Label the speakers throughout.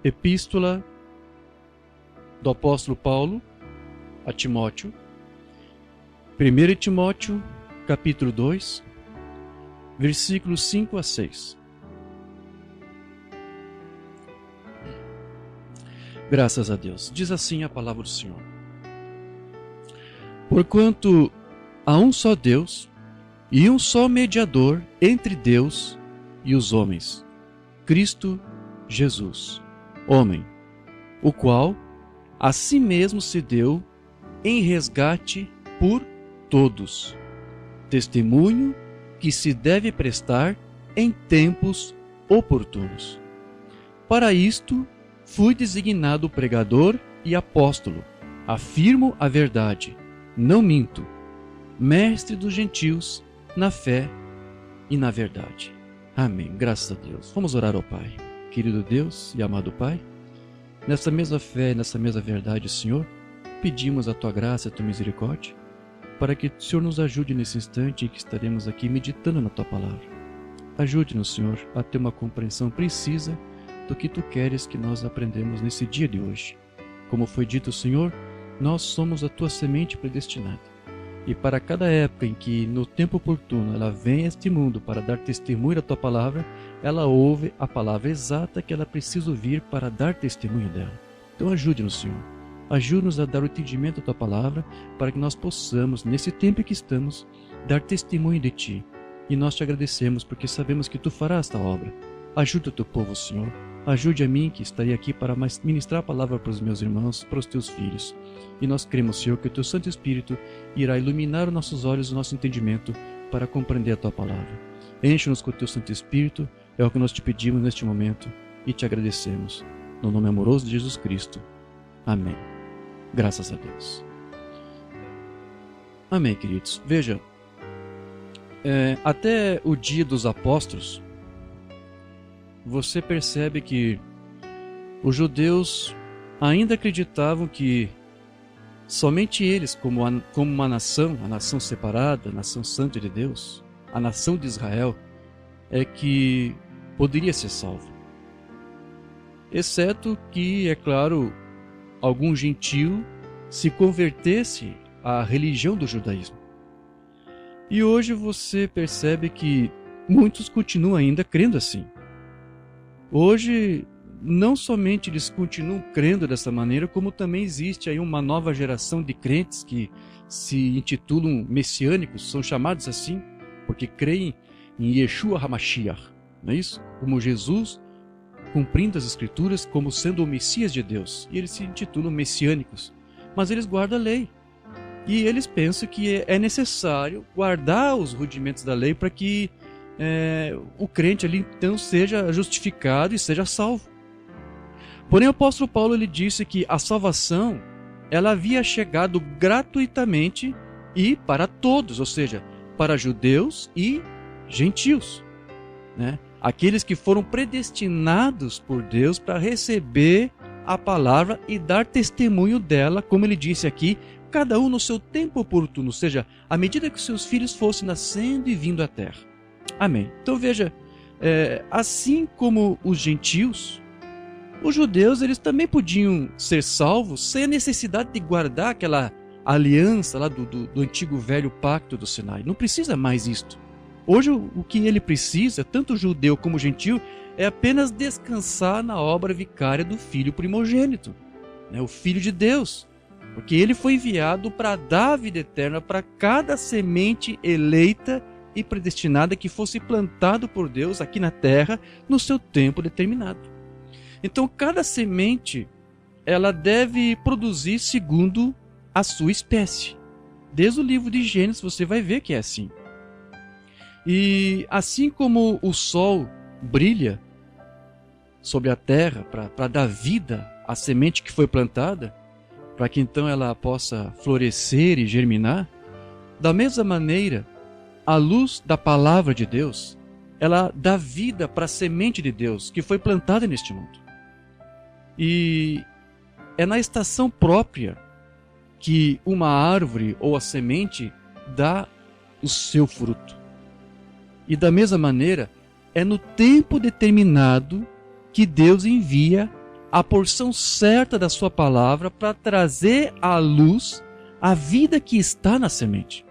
Speaker 1: Epístola do apóstolo Paulo a Timóteo, 1 Timóteo, capítulo 2, versículos 5 a 6. Graças a Deus. Diz assim a palavra do Senhor. Porquanto há um só Deus e um só mediador entre Deus e os homens, Cristo Jesus, homem, o qual a si mesmo se deu em resgate por todos, testemunho que se deve prestar em tempos oportunos. Para isto fui designado pregador e apóstolo, afirmo a verdade, não minto, mestre dos gentios na fé e na verdade. Amém. Graças a Deus. Vamos orar ao Pai. Querido Deus e amado Pai, nessa mesma fé, nessa mesma verdade, Senhor, pedimos a Tua graça e a Tua misericórdia, para que o Senhor nos ajude nesse instante em que estaremos aqui meditando na Tua palavra. Ajude-nos, Senhor, a ter uma compreensão precisa do que Tu queres que nós aprendamos nesse dia de hoje. Como foi dito, Senhor, nós somos a Tua semente predestinada. E para cada época em que, no tempo oportuno, ela vem a este mundo para dar testemunho da Tua palavra, ela ouve a palavra exata que ela precisa ouvir para dar testemunho dela. Então ajude-nos, Senhor. Ajude-nos a dar o entendimento da Tua palavra para que nós possamos, nesse tempo em que estamos, dar testemunho de Ti. E nós Te agradecemos porque sabemos que Tu farás esta obra. Ajude o Teu povo, Senhor. Ajude a mim que estarei aqui para ministrar a palavra para os meus irmãos, para os Teus filhos. E nós cremos, Senhor, que o Teu Santo Espírito irá iluminar os nossos olhos, o nosso entendimento para compreender a Tua palavra. Enche-nos com o Teu Santo Espírito, é o que nós Te pedimos neste momento e Te agradecemos. No nome amoroso de Jesus Cristo. Amém. Graças a Deus. Amém, queridos. Veja, até o dia dos apóstolos, você percebe que os judeus ainda acreditavam que somente eles, como uma nação, a nação separada, a nação santa de Deus, a nação de Israel, é que poderia ser salvo. Exceto que, é claro, algum gentio se convertesse à religião do judaísmo. E hoje você percebe que muitos continuam ainda crendo assim. Hoje, não somente eles continuam crendo dessa maneira, como também existe aí uma nova geração de crentes que se intitulam messiânicos, são chamados assim, porque creem em Yeshua HaMashiach, não é isso? Como Jesus, cumprindo as Escrituras como sendo o Messias de Deus. E eles se intitulam messiânicos, mas eles guardam a lei. E eles pensam que é necessário guardar os rudimentos da lei para que o crente ali então seja justificado e seja salvo. Porém, o apóstolo Paulo ele disse que a salvação ela havia chegado gratuitamente e para todos, ou seja, para judeus e gentios, né? Aqueles que foram predestinados por Deus para receber a palavra e dar testemunho dela, como ele disse aqui, cada um no seu tempo oportuno, ou seja, à medida que seus filhos fossem nascendo e vindo à terra. Amém. Então veja, assim como os gentios, os judeus eles também podiam ser salvos sem a necessidade de guardar aquela aliança lá do antigo velho pacto do Sinai. Não precisa mais isto. Hoje o que ele precisa, tanto judeu como gentio, é apenas descansar na obra vicária do Filho primogênito, né? O Filho de Deus. Porque ele foi enviado para dar a vida eterna para cada semente eleita e predestinada que fosse plantado por Deus aqui na terra no seu tempo determinado. Então cada semente ela deve produzir segundo a sua espécie. Desde o livro de Gênesis você vai ver que é assim. E assim como o sol brilha sobre a terra para dar vida à semente que foi plantada, para que então ela possa florescer e germinar, da mesma maneira, a luz da palavra de Deus, ela dá vida para a semente de Deus que foi plantada neste mundo. E é na estação própria que uma árvore ou a semente dá o seu fruto. E da mesma maneira, é no tempo determinado que Deus envia a porção certa da sua palavra para trazer à luz a vida que está na semente.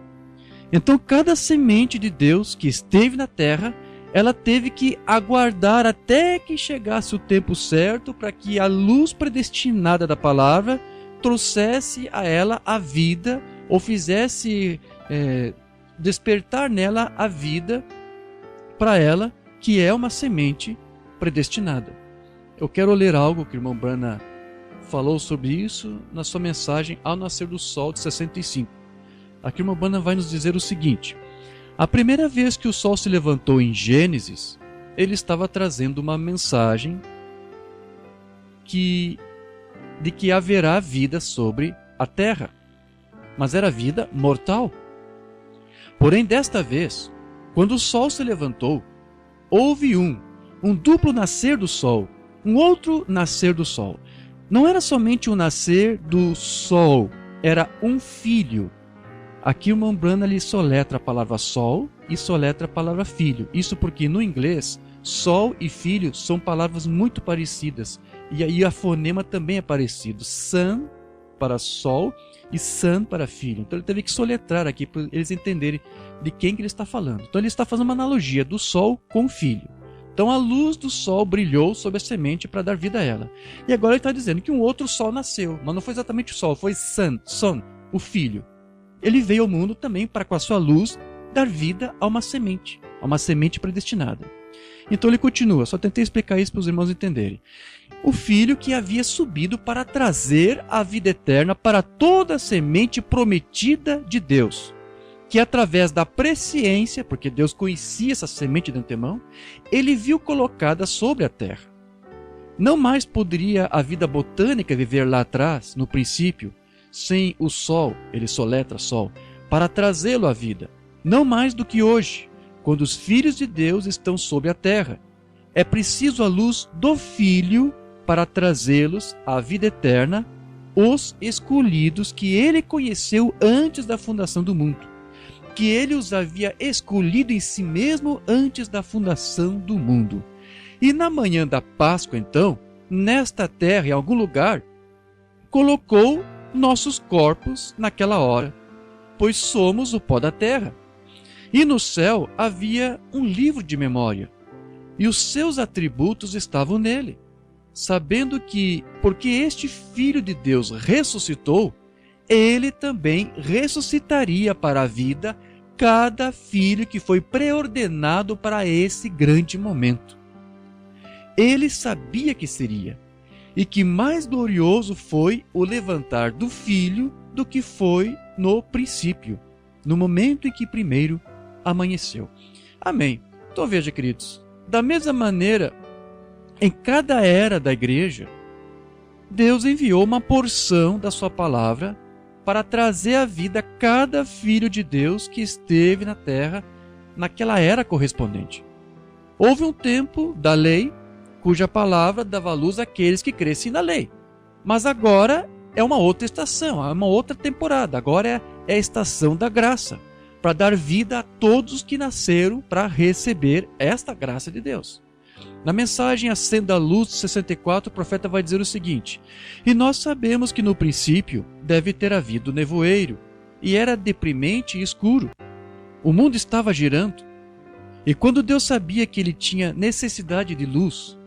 Speaker 1: Então, cada semente de Deus que esteve na terra, ela teve que aguardar até que chegasse o tempo certo para que a luz predestinada da palavra trouxesse a ela a vida, ou fizesse despertar nela a vida para ela, que é uma semente predestinada. Eu quero ler algo que o irmão Branham falou sobre isso na sua mensagem Ao Nascer do Sol de 65. Aqui o irmão Branham vai nos dizer o seguinte: a primeira vez que o sol se levantou em Gênesis, ele estava trazendo uma mensagem de que haverá vida sobre a terra, mas era vida mortal. Porém, desta vez, quando o sol se levantou, houve um duplo nascer do sol, um outro nascer do sol. Não era somente um nascer do sol, era um filho. Aqui o irmão Branham ele soletra a palavra sol e soletra a palavra filho. Isso porque no inglês, sol e filho são palavras muito parecidas. E aí a fonema também é parecido. Sun para sol e sun para filho. Então ele teve que soletrar aqui para eles entenderem de quem que ele está falando. Então ele está fazendo uma analogia do sol com o filho. Então a luz do sol brilhou sobre a semente para dar vida a ela. E agora ele está dizendo que um outro sol nasceu. Mas não foi exatamente o sol, foi son, o filho. Ele veio ao mundo também para com a sua luz dar vida a uma semente predestinada. Então ele continua, só tentei explicar isso para os irmãos entenderem. O filho que havia subido para trazer a vida eterna para toda a semente prometida de Deus, que através da presciência, porque Deus conhecia essa semente de antemão, ele viu colocada sobre a terra. Não mais poderia a vida botânica viver lá atrás, no princípio, sem o sol, ele soletra sol, para trazê-lo à vida. Não mais do que hoje, quando os filhos de Deus estão sobre a terra. É preciso a luz do Filho para trazê-los à vida eterna, os escolhidos que ele conheceu antes da fundação do mundo, que ele os havia escolhido em si mesmo antes da fundação do mundo. E na manhã da Páscoa, então, nesta terra, em algum lugar, colocou nossos corpos naquela hora, pois somos o pó da terra. E no céu havia um livro de memória, e os seus atributos estavam nele, sabendo que, porque este Filho de Deus ressuscitou, ele também ressuscitaria para a vida cada filho que foi preordenado para esse grande momento. Ele sabia que seria, e que mais glorioso foi o levantar do Filho do que foi no princípio, no momento em que primeiro amanheceu. Amém. Então veja, queridos, da mesma maneira, em cada era da igreja, Deus enviou uma porção da sua palavra para trazer à vida cada filho de Deus que esteve na terra naquela era correspondente. Houve um tempo da lei, cuja palavra dava luz àqueles que crescem na lei. Mas agora é uma outra estação, é uma outra temporada. Agora é a estação da graça, para dar vida a todos os que nasceram para receber esta graça de Deus. Na mensagem Acenda a Luz de 64, o profeta vai dizer o seguinte: e nós sabemos que no princípio deve ter havido nevoeiro, e era deprimente e escuro. O mundo estava girando, e quando Deus sabia que ele tinha necessidade de luz,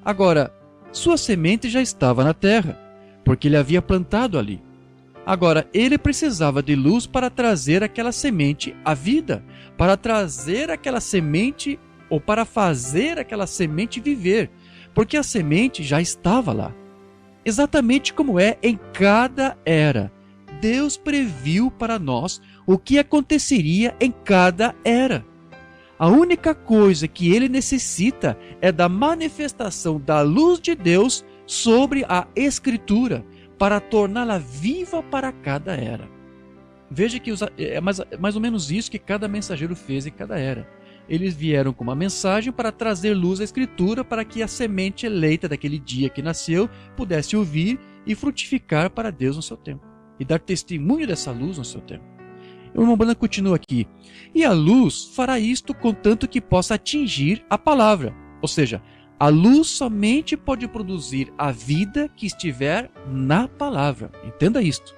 Speaker 1: agora, sua semente já estava na terra, porque ele havia plantado ali. Agora, ele precisava de luz para trazer aquela semente à vida, para trazer aquela semente, ou para fazer aquela semente viver, porque a semente já estava lá. Exatamente como é em cada era. Deus previu para nós o que aconteceria em cada era. A única coisa que ele necessita é da manifestação da luz de Deus sobre a Escritura, para torná-la viva para cada era. Veja que é mais ou menos isso que cada mensageiro fez em cada era. Eles vieram com uma mensagem para trazer luz à Escritura, para que a semente eleita daquele dia que nasceu pudesse ouvir e frutificar para Deus no seu tempo, e dar testemunho dessa luz no seu tempo. O irmão Branham continua aqui: e a luz fará isto contanto que possa atingir a palavra, ou seja, A luz somente pode produzir a vida que estiver na palavra. Entenda isto.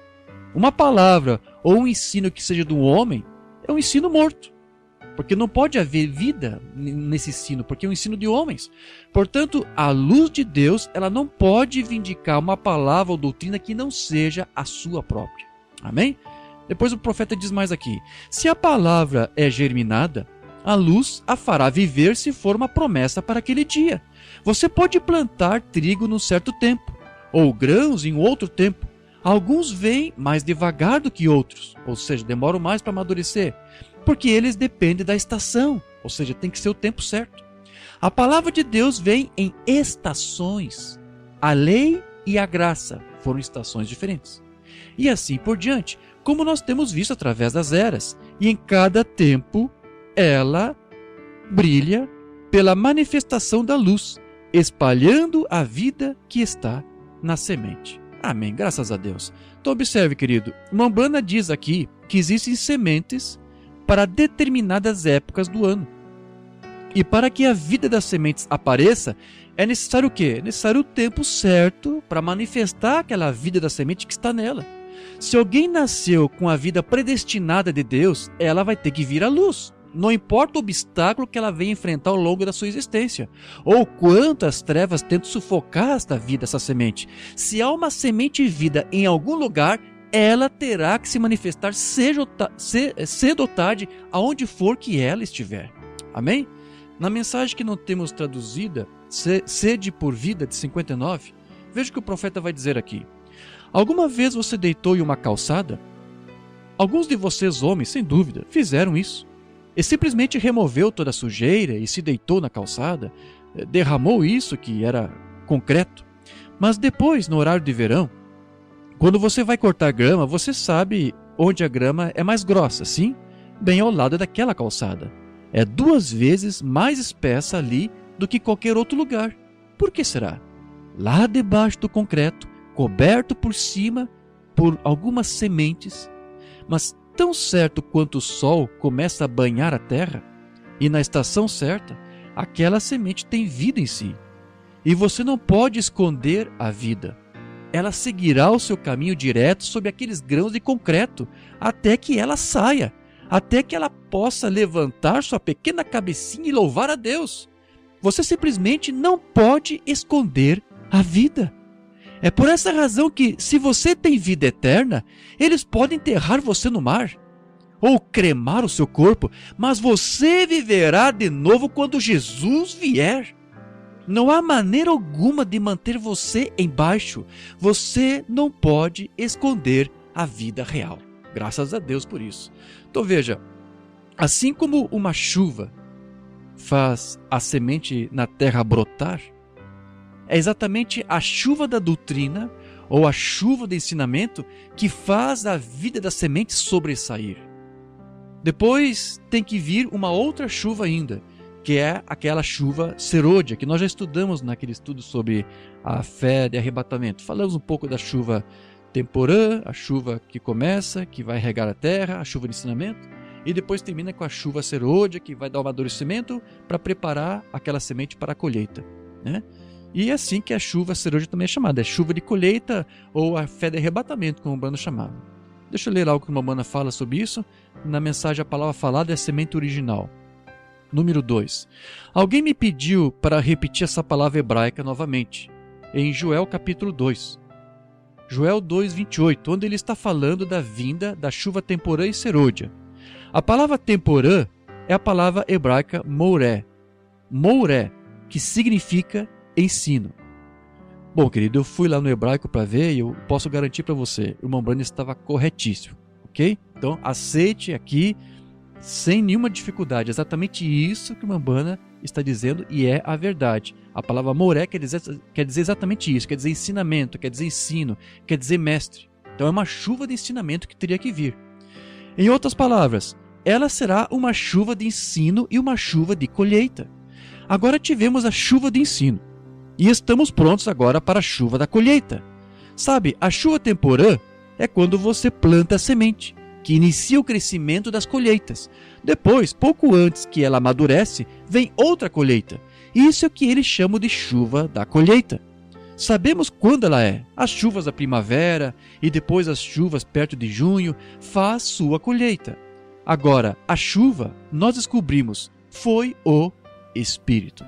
Speaker 1: Uma palavra ou um ensino que seja do homem é um ensino morto. Porque não pode haver vida nesse ensino, porque é um ensino de homens. Portanto, a luz de Deus, ela não pode vindicar uma palavra ou doutrina que não seja a sua própria. Amém? Depois o profeta diz mais aqui: se a palavra é germinada, a luz a fará viver se for uma promessa para aquele dia. Você pode plantar trigo num certo tempo, ou grãos em outro tempo. Alguns vêm mais devagar do que outros, ou seja, demoram mais para amadurecer, porque eles dependem da estação, ou seja, tem que ser o tempo certo. A palavra de Deus vem em estações. A lei e a graça foram estações diferentes. E assim por diante, como nós temos visto através das eras. E em cada tempo, ela brilha pela manifestação da luz, espalhando a vida que está na semente. Amém, graças a Deus. Então observe, querido, Umbanda diz aqui que existem sementes para determinadas épocas do ano. E para que a vida das sementes apareça, é necessário o quê? É necessário o tempo certo para manifestar aquela vida da semente que está nela. Se alguém nasceu com a vida predestinada de Deus, ela vai ter que vir à luz. Não importa o obstáculo que ela venha enfrentar ao longo da sua existência, ou quantas trevas tentam sufocar esta vida, essa semente. Se há uma semente vida em algum lugar, ela terá que se manifestar cedo ou tarde, aonde for que ela estiver. Amém? Na mensagem que não temos traduzida, Sede por Vida, de 59, veja o que o profeta vai dizer aqui. Alguma vez você deitou em uma calçada? Alguns de vocês, homens, sem dúvida, fizeram isso. E simplesmente removeu toda a sujeira e se deitou na calçada, derramou isso que era concreto. Mas depois, no horário de verão, quando você vai cortar grama, você sabe onde a grama é mais grossa, sim? Bem ao lado daquela calçada. É 2 vezes mais espessa ali do que qualquer outro lugar. Por que será? Lá debaixo do concreto, coberto por cima por algumas sementes, mas tão certo quanto o sol começa a banhar a terra, e na estação certa, aquela semente tem vida em si. E você não pode esconder a vida. Ela seguirá o seu caminho direto sob aqueles grãos de concreto, até que ela saia, até que ela possa levantar sua pequena cabecinha e louvar a Deus. Você simplesmente não pode esconder a vida. É por essa razão que, se você tem vida eterna, eles podem enterrar você no mar, ou cremar o seu corpo, mas você viverá de novo quando Jesus vier. Não há maneira alguma de manter você embaixo. Você não pode esconder a vida real. Graças a Deus por isso. Então veja, assim como uma chuva faz a semente na terra brotar, é exatamente a chuva da doutrina ou a chuva do ensinamento que faz a vida da semente sobressair. Depois tem que vir uma outra chuva ainda, que é aquela chuva serôdia, que nós já estudamos naquele estudo sobre a fé de arrebatamento. Falamos um pouco da chuva temporã, a chuva que começa, que vai regar a terra, a chuva de ensinamento, e depois termina com a chuva serôdia, que vai dar o amadurecimento para preparar aquela semente para a colheita, né? E é assim que a chuva serôdia também é chamada, é chuva de colheita ou a fé de arrebatamento, como o Umbanda chamava. Deixa eu ler algo que o Umbanda fala sobre isso. Na mensagem, a palavra falada é a semente original. Número 2. Alguém me pediu para repetir essa palavra hebraica novamente, em Joel capítulo 2. Joel 2:28, onde ele está falando da vinda da chuva temporã e serôdia. A palavra temporã é a palavra hebraica moré. Moré, que significa ensino. Bom, querido, eu fui lá no hebraico para ver e eu posso garantir para você, o irmão Umbanda estava corretíssimo, ok? Então, aceite aqui sem nenhuma dificuldade, exatamente isso que o Umbanda está dizendo e é a verdade. A palavra moré quer dizer exatamente isso, quer dizer ensinamento, quer dizer ensino, quer dizer mestre. Então é uma chuva de ensinamento que teria que vir. Em outras palavras, ela será uma chuva de ensino e uma chuva de colheita. Agora tivemos a chuva de ensino. E estamos prontos agora para a chuva da colheita. Sabe, a chuva temporã é quando você planta a semente, que inicia o crescimento das colheitas. Depois, pouco antes que ela amadurece, vem outra colheita. Isso é o que eles chamam de chuva da colheita. Sabemos quando ela é. As chuvas da primavera e depois as chuvas perto de junho faz sua colheita. Agora, a chuva, nós descobrimos, foi o Espírito.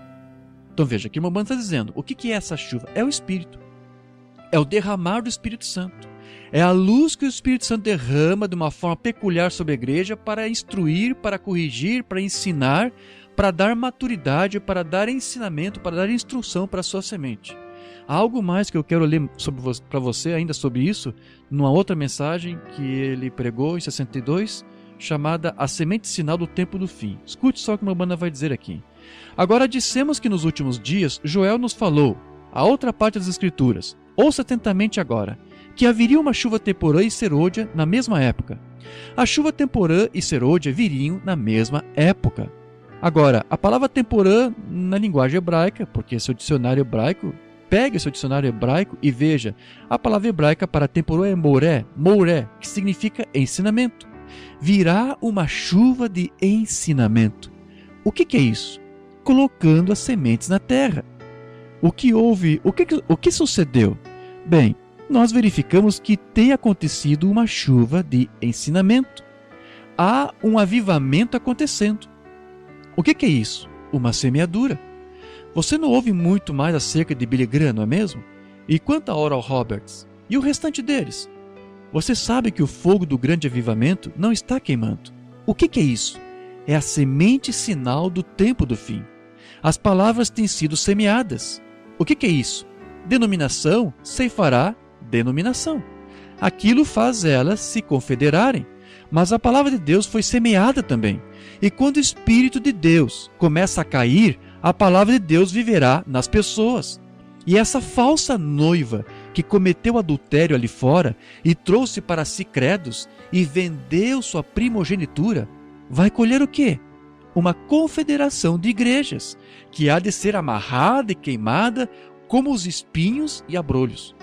Speaker 1: Então veja, aqui o Irmão está dizendo, o que é essa chuva? É o Espírito. É o derramar do Espírito Santo. É a luz que o Espírito Santo derrama de uma forma peculiar sobre a igreja para instruir, para corrigir, para ensinar, para dar maturidade, para dar ensinamento, para dar instrução para a sua semente. Há algo mais que eu quero ler para você ainda sobre isso, numa outra mensagem que ele pregou em 62, chamada A Semente Sinal do Tempo do Fim. Escute só o que o Umbanda vai dizer aqui. Agora dissemos que nos últimos dias Joel nos falou, a outra parte das Escrituras, ouça atentamente agora, que haveria uma chuva temporã e serôdia na mesma época. A chuva temporã e serôdia viriam na mesma época. Agora, a palavra temporã na linguagem hebraica, porque seu dicionário hebraico, pegue seu dicionário hebraico e veja, a palavra hebraica para temporã é moré, que significa ensinamento. Virá uma chuva de ensinamento. O que é isso? Colocando as sementes na terra. O que sucedeu? Bem, nós verificamos que tem acontecido uma chuva de ensinamento. Há um avivamento acontecendo. O que é isso? Uma semeadura. Você não ouve muito mais acerca de Billy Graham, não é mesmo? E quanto a Oral Roberts? E o restante deles? Você sabe que o fogo do grande avivamento não está queimando. O que é isso? É a semente sinal do tempo do fim. As palavras têm sido semeadas. O que é isso? Denominação ceifará denominação. Aquilo faz elas se confederarem. Mas a palavra de Deus foi semeada também. E quando o Espírito de Deus começa a cair, a palavra de Deus viverá nas pessoas. E essa falsa noiva que cometeu adultério ali fora e trouxe para si credos e vendeu sua primogenitura, vai colher o quê? Uma confederação de igrejas, que há de ser amarrada e queimada como os espinhos e abrolhos.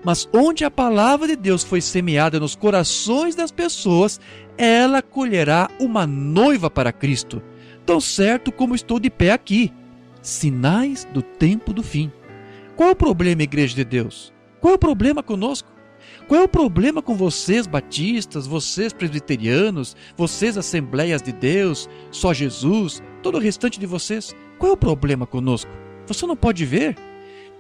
Speaker 1: Mas onde a palavra de Deus foi semeada nos corações das pessoas, ela colherá uma noiva para Cristo, tão certo como estou de pé aqui. Sinais do tempo do fim. Qual é o problema, igreja de Deus? Qual é o problema conosco? Qual é o problema com vocês batistas, vocês presbiterianos, vocês assembleias de Deus, só Jesus, todo o restante de vocês? Qual é o problema conosco? Você não pode ver?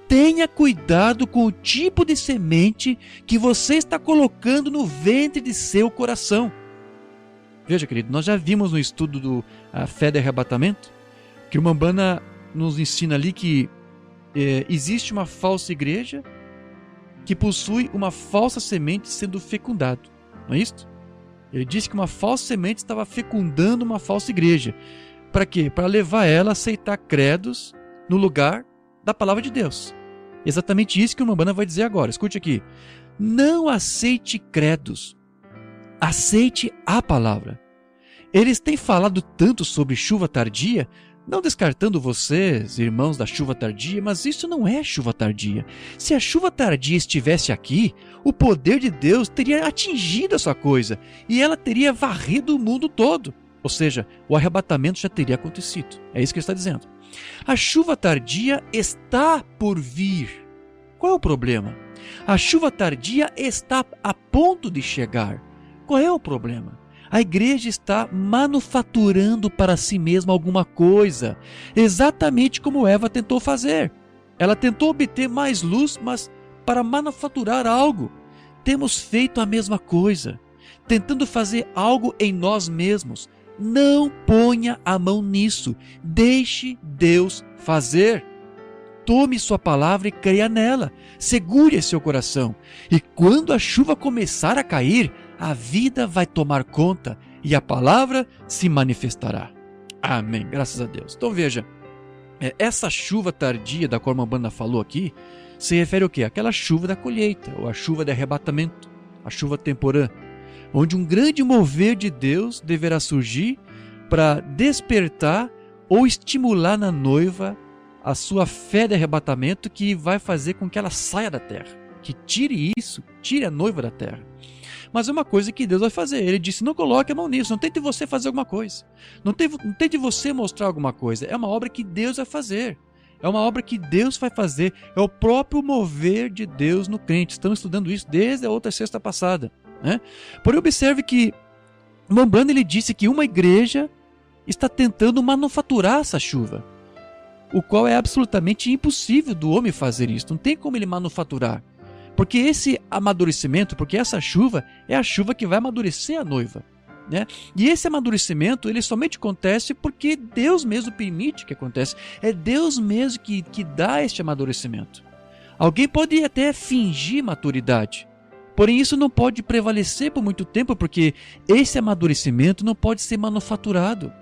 Speaker 1: Tenha cuidado com o tipo de semente que você está colocando no ventre de seu coração. Veja, querido, nós já vimos no estudo do Fé de Arrebatamento que o Umbanda nos ensina ali que existe uma falsa igreja que possui uma falsa semente sendo fecundado. Não é isso? Ele disse que uma falsa semente estava fecundando uma falsa igreja. Para quê? Para levar ela a aceitar credos no lugar da palavra de Deus. Exatamente isso que o Umbanda vai dizer agora. Escute aqui. Não aceite credos. Aceite a palavra. Eles têm falado tanto sobre chuva tardia, não descartando vocês, irmãos da chuva tardia, mas isso não é chuva tardia. Se a chuva tardia estivesse aqui, o poder de Deus teria atingido essa coisa e ela teria varrido o mundo todo. Ou seja, o arrebatamento já teria acontecido. É isso que ele está dizendo. A chuva tardia está por vir. Qual é o problema? A chuva tardia está a ponto de chegar. Qual é o problema? A igreja está manufaturando para si mesma alguma coisa, exatamente como Eva tentou fazer. Ela tentou obter mais luz, mas para manufaturar algo. Temos feito a mesma coisa, tentando fazer algo em nós mesmos. Não ponha a mão nisso, deixe Deus fazer. Tome sua palavra e creia nela, segure seu coração. E quando a chuva começar a cair, a vida vai tomar conta e a palavra se manifestará. Amém, graças a Deus. Então veja, essa chuva tardia da qual a Umbanda falou aqui, se refere ao quê? Aquela chuva da colheita, ou a chuva de arrebatamento, a chuva temporã, onde um grande mover de Deus deverá surgir para despertar ou estimular na noiva a sua fé de arrebatamento, que vai fazer com que ela saia da terra, que tire a noiva da terra. mas é uma coisa que Deus vai fazer. Ele disse, não coloque a mão nisso, não tente você fazer alguma coisa. Não tente você mostrar alguma coisa. É uma obra que Deus vai fazer. É uma obra que Deus vai fazer. É o próprio mover de Deus no crente. Estamos estudando isso desde a outra sexta passada, né? Porém, observe que Van Brandt, ele disse que uma igreja está tentando manufaturar essa chuva, o qual é absolutamente impossível do homem fazer isso. Não tem como ele manufaturar. Porque esse amadurecimento, porque essa chuva é a chuva que vai amadurecer a noiva, né? E esse amadurecimento, ele somente acontece porque Deus mesmo permite que aconteça. É Deus mesmo que dá este amadurecimento. Alguém pode até fingir maturidade, porém isso não pode prevalecer por muito tempo, porque esse amadurecimento não pode ser manufaturado,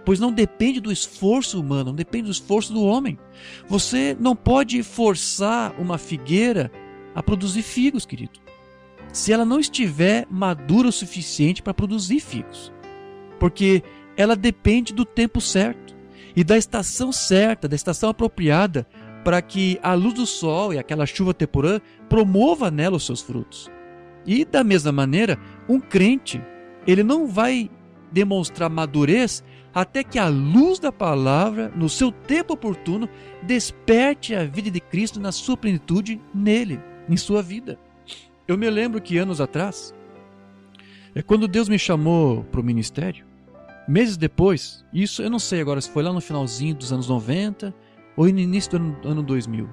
Speaker 1: pois não depende do esforço humano, não depende do esforço do homem. Você não pode forçar uma figueira a produzir figos, querido, se ela não estiver madura o suficiente para produzir figos, porque ela depende do tempo certo e da estação certa, da estação apropriada, para que a luz do sol e aquela chuva temporã promova nela os seus frutos. E da mesma maneira, um crente, ele não vai demonstrar madurez até que a luz da palavra, no seu tempo oportuno, desperte a vida de Cristo na sua plenitude nele, em sua vida. Eu me lembro que anos atrás, quando Deus me chamou para o ministério, meses depois, isso eu não sei agora se foi lá no finalzinho dos anos 90 ou no início do ano 2000,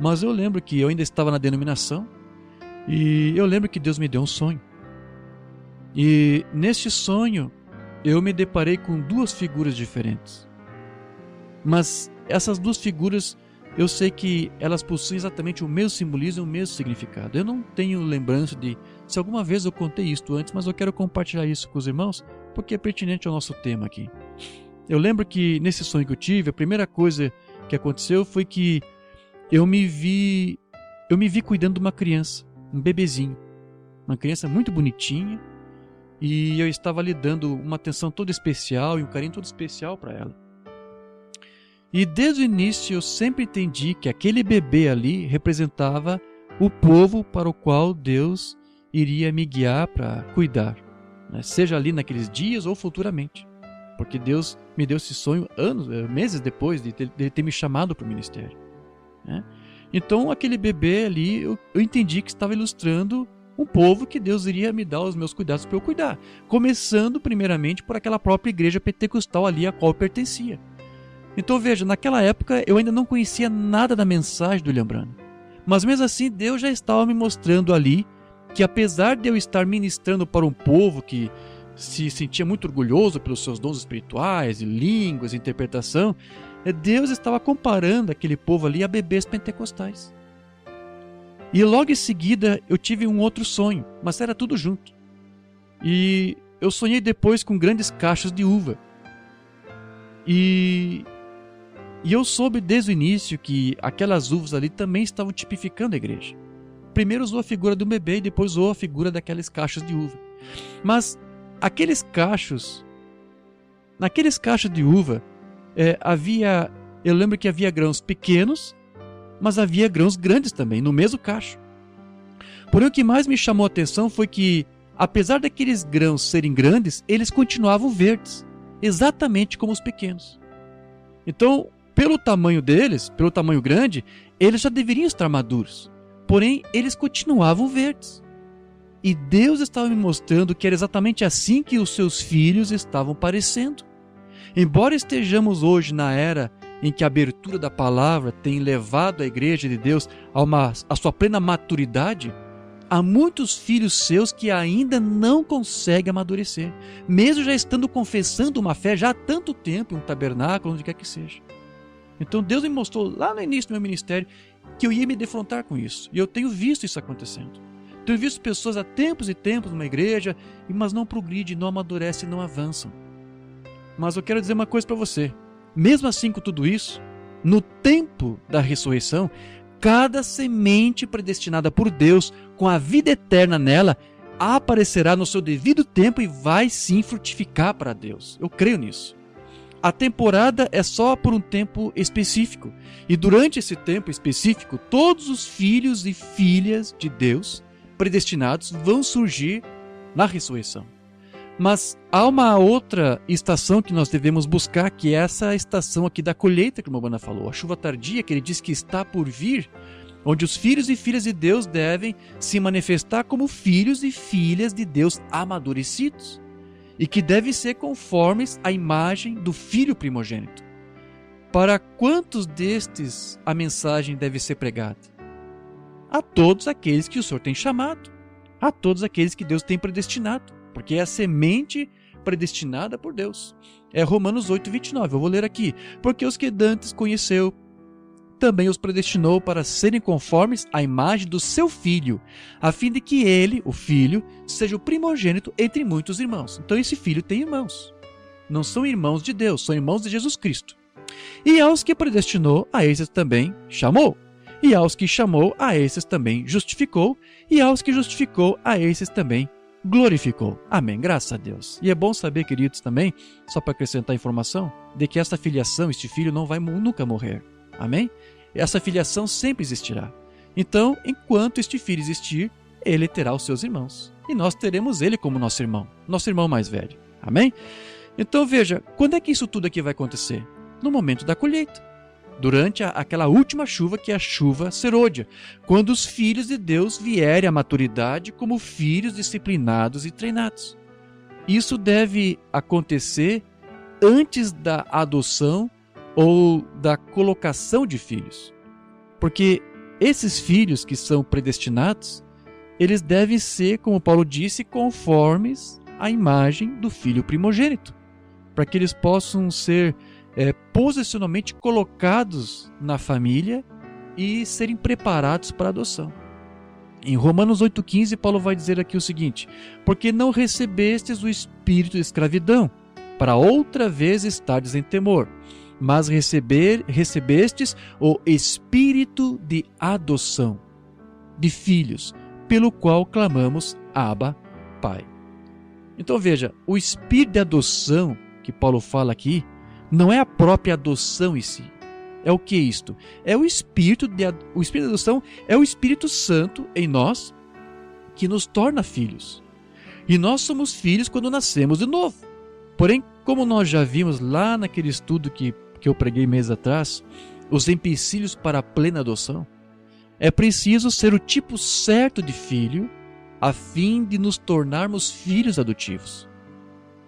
Speaker 1: mas eu lembro que eu ainda estava na denominação e eu lembro que Deus me deu um sonho. E neste sonho eu me deparei com duas figuras diferentes, mas essas duas figuras eu sei que elas possuem exatamente o mesmo simbolismo e o mesmo significado. Eu não tenho lembrança de se alguma vez eu contei isto antes, mas eu quero compartilhar isso com os irmãos porque é pertinente ao nosso tema aqui. Eu lembro que nesse sonho que eu tive, a primeira coisa que aconteceu foi que eu me vi cuidando de uma criança, um bebezinho, uma criança muito bonitinha, e eu estava lhe dando uma atenção toda especial e um carinho todo especial para ela. E desde o início eu sempre entendi que aquele bebê ali representava o povo para o qual Deus iria me guiar para cuidar, né? Seja ali naqueles dias ou futuramente, porque Deus me deu esse sonho meses depois de ter me chamado para o ministério, né? Então aquele bebê ali eu entendi que estava ilustrando um povo que Deus iria me dar os meus cuidados para eu cuidar, começando primeiramente por aquela própria igreja pentecostal ali a qual eu pertencia. Então veja, naquela época eu ainda não conhecia nada da mensagem do William Branham, mas mesmo assim Deus já estava me mostrando ali que apesar de eu estar ministrando para um povo que se sentia muito orgulhoso pelos seus dons espirituais, e línguas, e interpretação, Deus estava comparando aquele povo ali a bebês pentecostais. E logo em seguida eu tive um outro sonho, mas era tudo junto. E eu sonhei depois com grandes cachos de uva. E eu soube desde o início que aquelas uvas ali também estavam tipificando a igreja. Primeiro usou a figura do bebê e depois usou a figura daqueles cachos de uva. Mas naqueles cachos de uva, eu lembro que havia grãos pequenos, mas havia grãos grandes também, no mesmo cacho. Porém, o que mais me chamou a atenção foi que, apesar daqueles grãos serem grandes, eles continuavam verdes, exatamente como os pequenos. Então, pelo tamanho deles, pelo tamanho grande, eles já deveriam estar maduros. Porém, eles continuavam verdes. E Deus estava me mostrando que era exatamente assim que os seus filhos estavam parecendo. Embora estejamos hoje na era em que a abertura da palavra tem levado a igreja de Deus a sua plena maturidade, há muitos filhos seus que ainda não conseguem amadurecer, mesmo já estando confessando uma fé já há tanto tempo em um tabernáculo, onde quer que seja. Então Deus me mostrou lá no início do meu ministério que eu ia me defrontar com isso. E eu tenho visto isso acontecendo. Tenho visto pessoas há tempos e tempos numa igreja, mas não progridem, não amadurecem, não avançam. Mas eu quero dizer uma coisa para você. Mesmo assim com tudo isso, no tempo da ressurreição, cada semente predestinada por Deus, com a vida eterna nela, aparecerá no seu devido tempo e vai sim frutificar para Deus. Eu creio nisso. A temporada é só por um tempo específico. E durante esse tempo específico, todos os filhos e filhas de Deus predestinados vão surgir na ressurreição. Mas há uma outra estação que nós devemos buscar, que é essa estação aqui da colheita que o Mobana falou, a chuva tardia, que ele diz que está por vir, onde os filhos e filhas de Deus devem se manifestar como filhos e filhas de Deus amadurecidos, e que devem ser conformes à imagem do filho primogênito. Para quantos destes a mensagem deve ser pregada? A todos aqueles que o Senhor tem chamado, a todos aqueles que Deus tem predestinado, porque é a semente predestinada por Deus. É Romanos 8, 29, eu vou ler aqui. Porque os que dantes conheceu, também os predestinou para serem conformes à imagem do seu filho, a fim de que ele, o filho, seja o primogênito entre muitos irmãos. Então esse filho tem irmãos. Não são irmãos de Deus, são irmãos de Jesus Cristo. E aos que predestinou, a esses também chamou. E aos que chamou, a esses também justificou. E aos que justificou, a esses também glorificou. Amém, graças a Deus. E é bom saber, queridos, também, só para acrescentar informação, de que essa filiação, este filho, não vai nunca morrer. Amém? Essa filiação sempre existirá. Então, enquanto este filho existir, ele terá os seus irmãos. E nós teremos ele como nosso irmão mais velho. Amém? Então veja, quando é que isso tudo aqui vai acontecer? No momento da colheita. Durante aquela última chuva, que é a chuva serôdia, quando os filhos de Deus vierem à maturidade como filhos disciplinados e treinados. Isso deve acontecer antes da adoção ou da colocação de filhos. Porque esses filhos que são predestinados, eles devem ser, como Paulo disse, conformes à imagem do filho primogênito, para que eles possam ser posicionalmente colocados na família e serem preparados para a adoção. Em Romanos 8,15, Paulo vai dizer aqui o seguinte: porque não recebestes o espírito de escravidão, para outra vez estardes em temor, mas recebestes o espírito de adoção, de filhos, pelo qual clamamos Abba, Pai. Então veja, o espírito de adoção que Paulo fala aqui não é a própria adoção em si. É o que isto? É o espírito de adoção, é o Espírito Santo em nós que nos torna filhos. E nós somos filhos quando nascemos de novo. Porém, como nós já vimos lá naquele estudo que eu preguei meses atrás, os empecilhos para a plena adoção, é preciso ser o tipo certo de filho a fim de nos tornarmos filhos adotivos.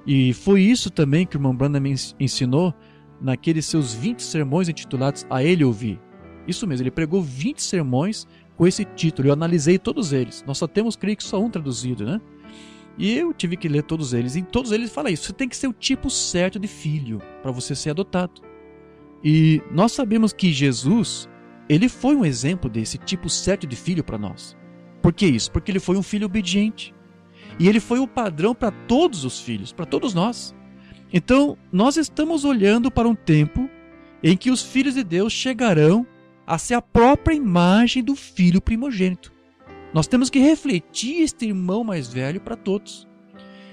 Speaker 1: E foi isso também que o irmão Branham me ensinou naqueles seus 20 sermões intitulados A Ele Ouvir. Isso mesmo, ele pregou 20 sermões com esse título. Eu analisei todos eles. Nós só temos, creio que só um traduzido, né? E eu tive que ler todos eles. Em todos eles fala isso. Você tem que ser o tipo certo de filho para você ser adotado. E nós sabemos que Jesus, ele foi um exemplo desse tipo certo de filho para nós. Por que isso? Porque ele foi um filho obediente. E ele foi o padrão para todos os filhos, para todos nós. Então, nós estamos olhando para um tempo em que os filhos de Deus chegarão a ser a própria imagem do filho primogênito. Nós temos que refletir este irmão mais velho para todos.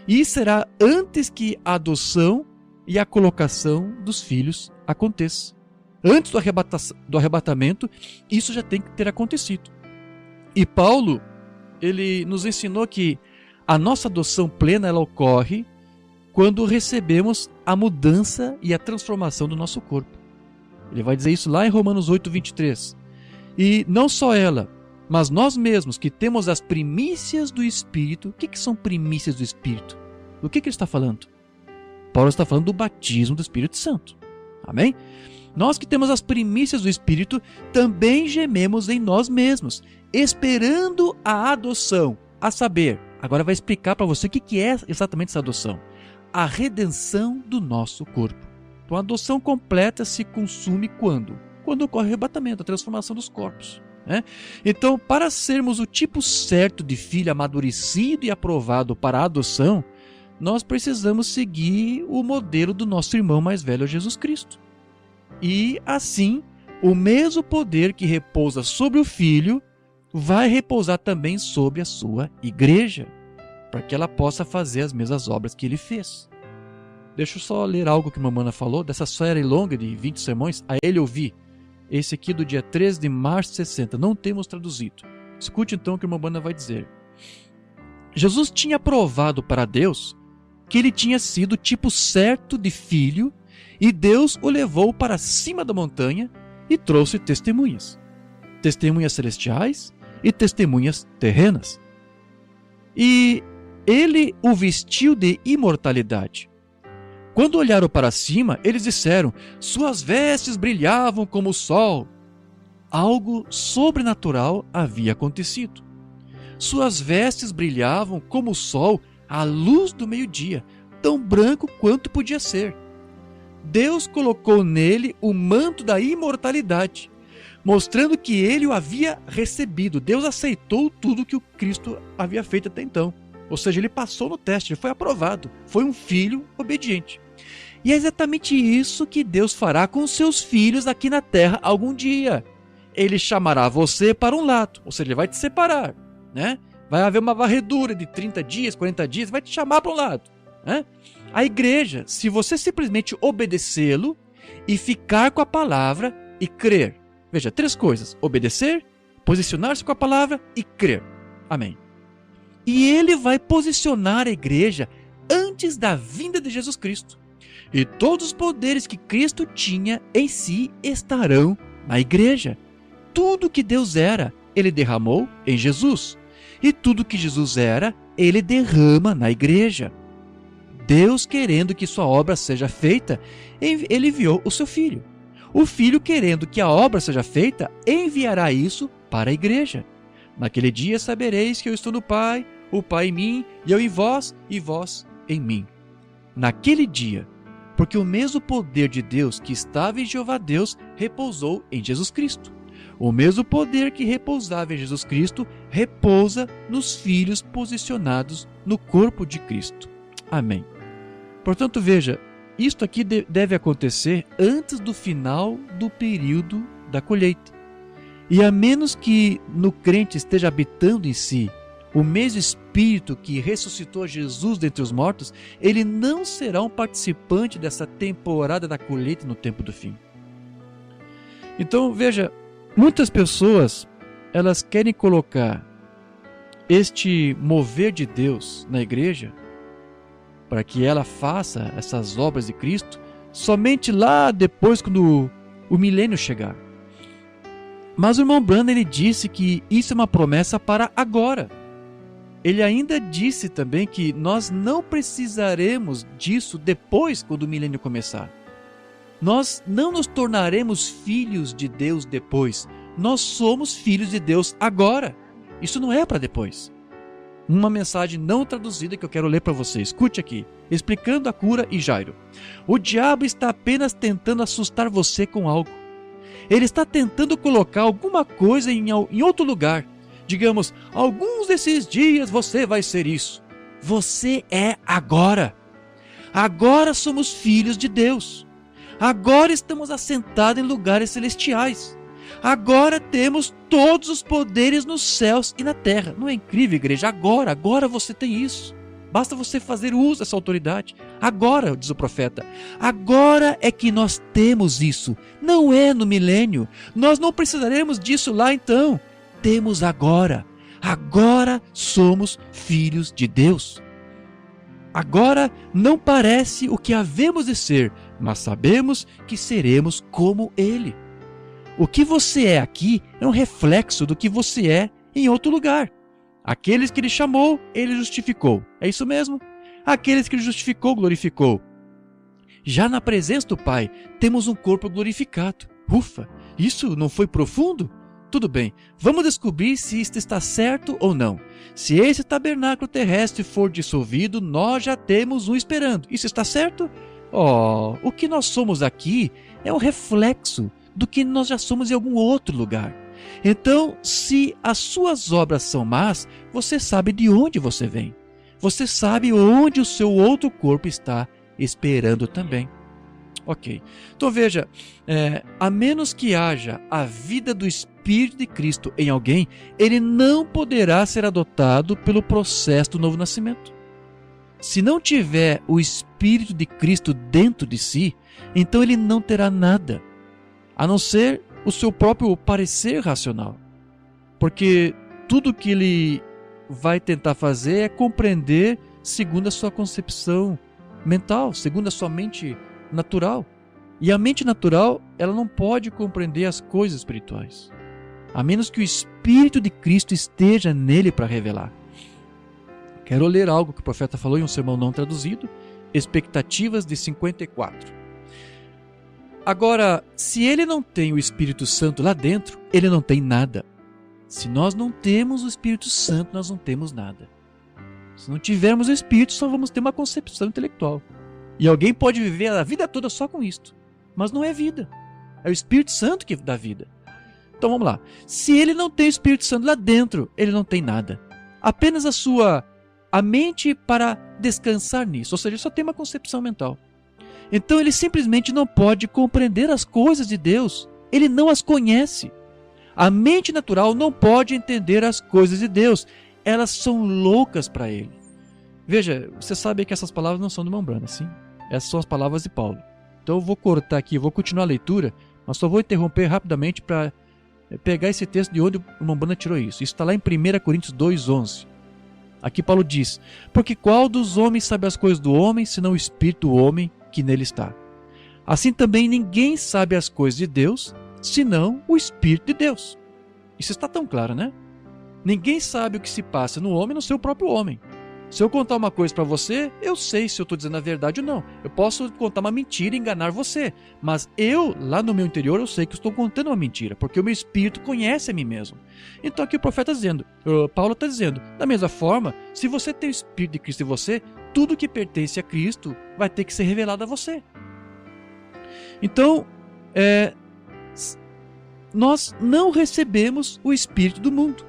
Speaker 1: E será antes que a adoção e a colocação dos filhos aconteça. Antes do arrebatamento, isso já tem que ter acontecido. E Paulo, ele nos ensinou que a nossa adoção plena ela ocorre quando recebemos a mudança e a transformação do nosso corpo. Ele vai dizer isso lá em Romanos 8, 23. E não só ela, mas nós mesmos que temos as primícias do Espírito. O que são primícias do Espírito? Do que ele está falando? Paulo está falando do batismo do Espírito Santo. Amém? Nós que temos as primícias do Espírito também gememos em nós mesmos, esperando a adoção, a saber, agora vai explicar para você o que é exatamente essa adoção. A redenção do nosso corpo. Então a adoção completa se consume quando? Quando ocorre o arrebatamento, a transformação dos corpos. Né? Então, para sermos o tipo certo de filho amadurecido e aprovado para a adoção, nós precisamos seguir o modelo do nosso irmão mais velho, Jesus Cristo. E assim, o mesmo poder que repousa sobre o Filho vai repousar também sobre a sua igreja, para que ela possa fazer as mesmas obras que ele fez. Deixa eu só ler algo que a Mamana falou, dessa série longa de 20 sermões, A Ele Ouvir. Esse aqui do dia 13 de março de 60, não temos traduzido. Escute então o que a Mamana vai dizer. Jesus tinha provado para Deus que ele tinha sido o tipo certo de filho, e Deus o levou para cima da montanha e trouxe testemunhas. Testemunhas celestiais e testemunhas terrenas. E ele o vestiu de imortalidade. Quando olharam para cima, eles disseram: suas vestes brilhavam como o sol. Algo sobrenatural havia acontecido. Suas vestes brilhavam como o sol à luz do meio-dia, tão branco quanto podia ser. Deus colocou nele o manto da imortalidade, mostrando que ele o havia recebido. Deus aceitou tudo que o Cristo havia feito até então. Ou seja, ele passou no teste, ele foi aprovado. Foi um filho obediente. E é exatamente isso que Deus fará com seus filhos aqui na terra algum dia. Ele chamará você para um lado, ou seja, ele vai te separar, né? Vai haver uma varredura de 30 dias, 40 dias, vai te chamar para um lado, né? A igreja, se você simplesmente obedecê-lo e ficar com a palavra e crer. Veja, 3 coisas: obedecer, posicionar-se com a palavra e crer. Amém. E ele vai posicionar a igreja antes da vinda de Jesus Cristo. E todos os poderes que Cristo tinha em si estarão na igreja. Tudo que Deus era, ele derramou em Jesus. E tudo que Jesus era, ele derrama na igreja. Deus, querendo que sua obra seja feita, ele enviou o seu Filho. O Filho, querendo que a obra seja feita, enviará isso para a igreja. Naquele dia sabereis que eu estou no Pai, o Pai em mim, e eu em vós, e vós em mim. Naquele dia, porque o mesmo poder de Deus que estava em Jeová Deus repousou em Jesus Cristo. O mesmo poder que repousava em Jesus Cristo repousa nos filhos posicionados no corpo de Cristo. Amém. Portanto, veja, isto aqui deve acontecer antes do final do período da colheita. E a menos que no crente esteja habitando em si o mesmo Espírito que ressuscitou Jesus dentre os mortos, ele não será um participante dessa temporada da colheita no tempo do fim. Então, veja, muitas pessoas, elas querem colocar este mover de Deus na igreja para que ela faça essas obras de Cristo somente lá depois, quando o milênio chegar. Mas o irmão Branham, ele disse que isso é uma promessa para agora. Ele ainda disse também que nós não precisaremos disso depois, quando o milênio começar. Nós não nos tornaremos filhos de Deus depois. Nós somos filhos de Deus agora. Isso não é para depois. Uma mensagem não traduzida que eu quero ler para você. Escute aqui. Explicando a cura e Jairo. O diabo está apenas tentando assustar você com algo. Ele está tentando colocar alguma coisa em outro lugar. Digamos, alguns desses dias você vai ser isso. Você é agora. Agora somos filhos de Deus. Agora estamos assentados em lugares celestiais. Agora temos todos os poderes nos céus e na terra. Não é incrível, igreja? Agora você tem isso. Basta você fazer uso dessa autoridade. Agora, diz o profeta, agora é que nós temos isso. Não é no milênio. Nós não precisaremos disso lá então. Temos agora. Agora somos filhos de Deus. Agora não parece o que havemos de ser, mas sabemos que seremos como Ele. O que você é aqui é um reflexo do que você é em outro lugar. Aqueles que Ele chamou, Ele justificou. É isso mesmo? Aqueles que Ele justificou, glorificou. Já na presença do Pai, temos um corpo glorificado. Ufa, isso não foi profundo? Tudo bem, vamos descobrir se isto está certo ou não. Se esse tabernáculo terrestre for dissolvido, nós já temos um esperando. Isso está certo? O que nós somos aqui é um reflexo do que nós já somos em algum outro lugar. Então, se as suas obras são más, você sabe de onde você vem. Você sabe onde o seu outro corpo está esperando também. Ok, então veja, a menos que haja a vida do Espírito de Cristo em alguém, ele não poderá ser adotado pelo processo do novo nascimento. Se não tiver o Espírito de Cristo dentro de si, então ele não terá nada, a não ser o seu próprio parecer racional. Porque tudo que ele vai tentar fazer é compreender segundo a sua concepção mental, segundo a sua mente natural. E a mente natural, ela não pode compreender as coisas espirituais, a menos que o Espírito de Cristo esteja nele para revelar. Quero ler algo que o profeta falou em um sermão não traduzido, Expectativas de 54. Agora, se ele não tem o Espírito Santo lá dentro, ele não tem nada. Se nós não temos o Espírito Santo, nós não temos nada. Se não tivermos o Espírito, só vamos ter uma concepção intelectual. E alguém pode viver a vida toda só com isto. Mas não é vida. É o Espírito Santo que dá vida. Então vamos lá. Se ele não tem o Espírito Santo lá dentro, ele não tem nada. Apenas a mente para descansar nisso. Ou seja, ele só tem uma concepção mental. Então ele simplesmente não pode compreender as coisas de Deus. Ele não as conhece. A mente natural não pode entender as coisas de Deus. Elas são loucas para ele. Veja, você sabe que essas palavras não são do irmão Branham, sim? Essas são as palavras de Paulo. Então eu vou cortar aqui, vou continuar a leitura, mas só vou interromper rapidamente para pegar esse texto de onde o irmão Branham tirou isso. Isso está lá em 1 Coríntios 2:11. Aqui Paulo diz: porque qual dos homens sabe as coisas do homem, senão o Espírito do homem que nele está? Assim também ninguém sabe as coisas de Deus, senão o Espírito de Deus. Isso está tão claro, né? Ninguém sabe o que se passa no homem, no seu próprio homem. Se eu contar uma coisa para você, eu sei se eu estou dizendo a verdade ou não. Eu posso contar uma mentira e enganar você. Mas eu, lá no meu interior, eu sei que estou contando uma mentira, porque o meu espírito conhece a mim mesmo. Então aqui o profeta está dizendo, Paulo está dizendo, da mesma forma, se você tem o Espírito de Cristo em você, tudo que pertence a Cristo vai ter que ser revelado a você. Então, nós não recebemos o Espírito do mundo,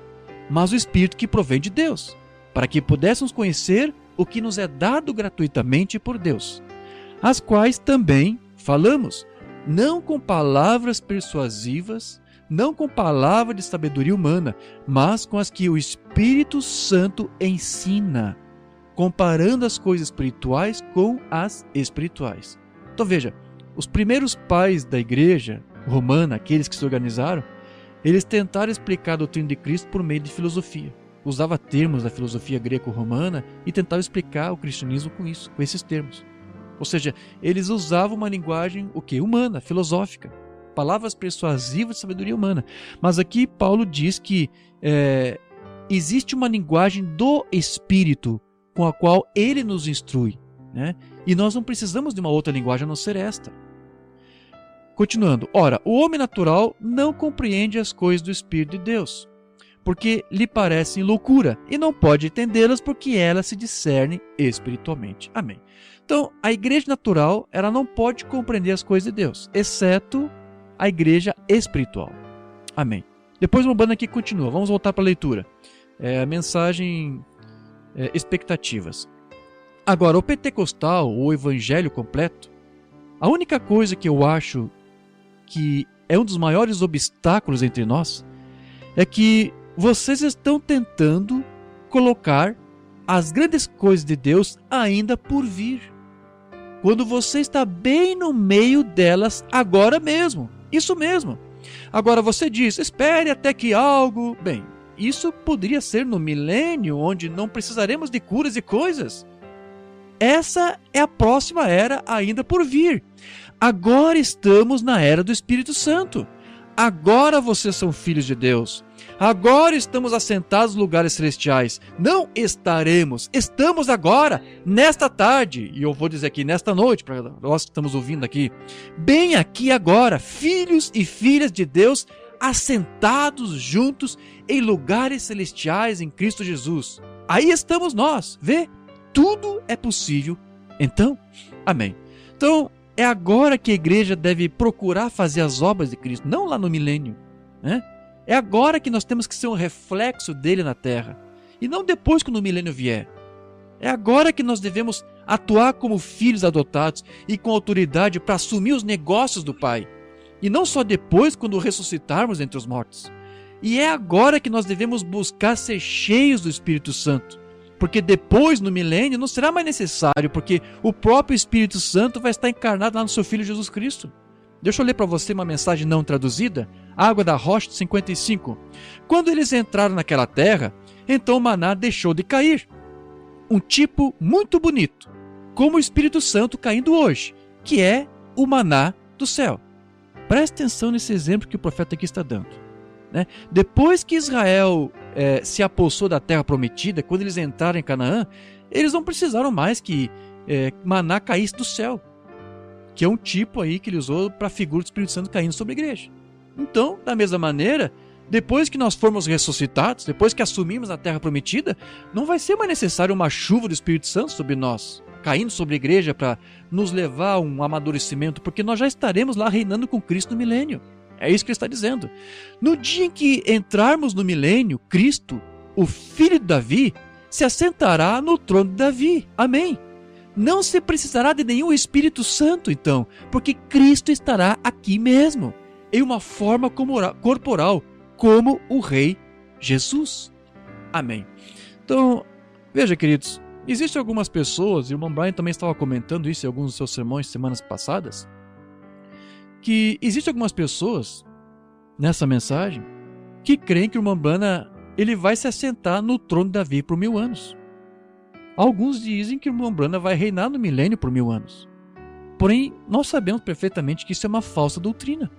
Speaker 1: mas o Espírito que provém de Deus, para que pudéssemos conhecer o que nos é dado gratuitamente por Deus, as quais também falamos, não com palavras persuasivas, não com palavras de sabedoria humana, mas com as que o Espírito Santo ensina, comparando as coisas espirituais com as espirituais. Então veja, os primeiros pais da igreja romana, aqueles que se organizaram, eles tentaram explicar a doutrina de Cristo por meio de filosofia. Usava termos da filosofia greco-romana e tentava explicar o cristianismo com isso, com esses termos. Ou seja, eles usavam uma linguagem humana, filosófica, palavras persuasivas de sabedoria humana. Mas aqui Paulo diz que existe uma linguagem do Espírito com a qual ele nos instrui, né? E nós não precisamos de uma outra linguagem a não ser esta. Continuando, ora, o homem natural não compreende as coisas do Espírito de Deus, porque lhe parecem loucura, e não pode entendê-las porque elas se discernem espiritualmente. Amém. Então, a igreja natural, ela não pode compreender as coisas de Deus, exceto a igreja espiritual. Amém. Depois o Umbanda aqui continua, vamos voltar para a leitura. A mensagem expectativas. Agora, o pentecostal, o evangelho completo, a única coisa que eu acho que é um dos maiores obstáculos entre nós é que vocês estão tentando colocar as grandes coisas de Deus ainda por vir, quando você está bem no meio delas agora mesmo. Isso mesmo. Agora você diz, espere até que algo... Bem, isso poderia ser no milênio, onde não precisaremos de curas e coisas. Essa é a próxima era ainda por vir. Agora estamos na era do Espírito Santo. Agora vocês são filhos de Deus. Agora estamos assentados nos lugares celestiais. Não estaremos. Estamos agora, nesta tarde. E eu vou dizer aqui, nesta noite, para nós que estamos ouvindo aqui. Bem aqui agora, filhos e filhas de Deus, assentados juntos em lugares celestiais em Cristo Jesus. Aí estamos nós. Vê? Tudo é possível. Então, amém. Então, é agora que a igreja deve procurar fazer as obras de Cristo, não lá no milênio, né? É agora que nós temos que ser um reflexo dele na terra, e não depois que o milênio vier. É agora que nós devemos atuar como filhos adotados e com autoridade para assumir os negócios do Pai, e não só depois quando ressuscitarmos entre os mortos. E é agora que nós devemos buscar ser cheios do Espírito Santo, porque depois, no milênio, não será mais necessário, porque o próprio Espírito Santo vai estar encarnado lá no seu Filho Jesus Cristo. Deixa eu ler para você uma mensagem não traduzida, Água da Rocha 55. Quando eles entraram naquela terra, então o maná deixou de cair. Um tipo muito bonito, como o Espírito Santo caindo hoje, que é o maná do céu. Preste atenção nesse exemplo que o profeta aqui está dando, né? Depois que Israel se apossou da terra prometida, quando eles entraram em Canaã, eles não precisaram mais que maná caísse do céu, que é um tipo aí que ele usou para a figura do Espírito Santo caindo sobre a igreja. Então, da mesma maneira, depois que nós formos ressuscitados, depois que assumimos a terra prometida, não vai ser mais necessário uma chuva do Espírito Santo sobre nós, caindo sobre a igreja para nos levar a um amadurecimento, porque nós já estaremos lá reinando com Cristo no milênio. É isso que ele está dizendo. No dia em que entrarmos no milênio, Cristo, o filho de Davi, se assentará no trono de Davi. Amém. Não se precisará de nenhum Espírito Santo, então, porque Cristo estará aqui mesmo, em uma forma corporal, como o Rei Jesus. Amém. Então, veja, queridos, existem algumas pessoas, e o irmão Brian também estava comentando isso em alguns dos seus sermões semanas passadas, que existem algumas pessoas nessa mensagem que creem que o irmão Brian ele vai se assentar no trono de Davi por 1000 anos. Alguns dizem que o irmão Branham vai reinar no milênio por 1000 anos. Porém, nós sabemos perfeitamente que isso é uma falsa doutrina.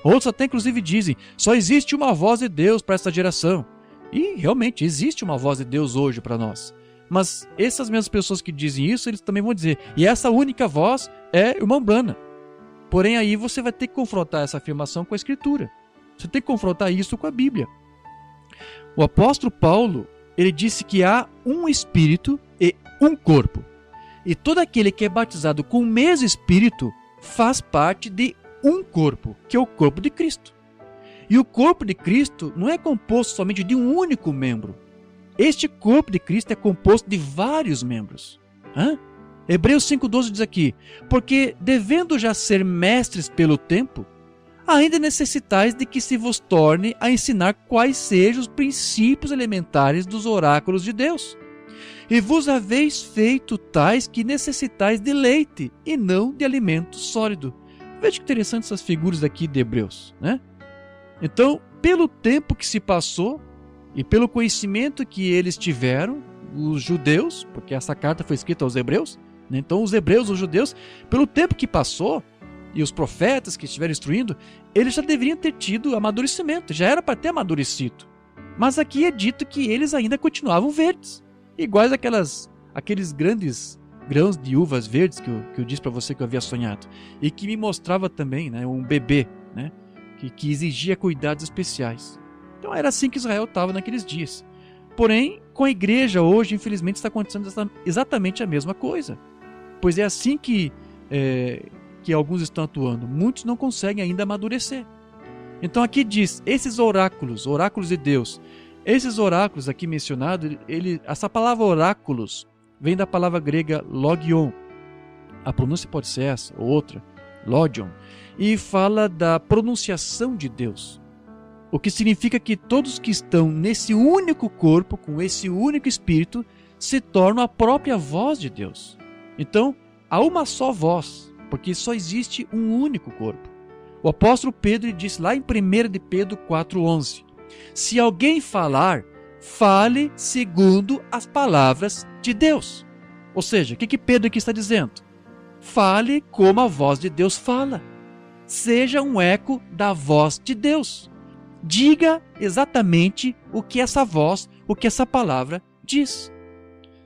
Speaker 1: Outros até inclusive dizem, só existe uma voz de Deus para essa geração. E realmente existe uma voz de Deus hoje para nós. Mas essas mesmas pessoas que dizem isso, eles também vão dizer, e essa única voz é o irmão Branham. Porém, aí você vai ter que confrontar essa afirmação com a Escritura. Você tem que confrontar isso com a Bíblia. O apóstolo Paulo, ele disse que há um Espírito e um corpo. E todo aquele que é batizado com o mesmo Espírito faz parte de um corpo, que é o corpo de Cristo. E o corpo de Cristo não é composto somente de um único membro. Este corpo de Cristo é composto de vários membros. Hebreus 5,12 diz aqui, porque devendo já ser mestres pelo tempo, ainda necessitais de que se vos torne a ensinar quais sejam os princípios elementares dos oráculos de Deus. E vos haveis feito tais que necessitais de leite e não de alimento sólido. Veja que interessante essas figuras aqui de Hebreus, né? Então, pelo tempo que se passou e pelo conhecimento que eles tiveram, os judeus, porque essa carta foi escrita aos hebreus, né? Então os hebreus, os judeus, pelo tempo que passou, e os profetas que estiveram instruindo, eles já deveriam ter tido amadurecimento, já era para ter amadurecido. Mas aqui é dito que eles ainda continuavam verdes, iguais aqueles grandes grãos de uvas verdes que eu disse para você que eu havia sonhado, e que me mostrava também, né, um bebê, né, que exigia cuidados especiais. Então era assim que Israel estava naqueles dias. Porém, com a igreja hoje, infelizmente, está acontecendo exatamente a mesma coisa. Pois é assim que alguns estão atuando. Muitos não conseguem ainda amadurecer. Então aqui diz, esses oráculos de Deus, esses oráculos aqui mencionados, essa palavra oráculos vem da palavra grega logion. A pronúncia pode ser essa ou outra, logion, e fala da pronunciação de Deus. O que significa que todos que estão nesse único corpo, com esse único espírito, se tornam a própria voz de Deus. Então, há uma só voz, porque só existe um único corpo. O apóstolo Pedro disse lá em 1 de Pedro 4,11, se alguém falar, fale segundo as palavras de Deus. Ou seja, o que Pedro aqui está dizendo? Fale como a voz de Deus fala. Seja um eco da voz de Deus. Diga exatamente o que essa voz, o que essa palavra diz.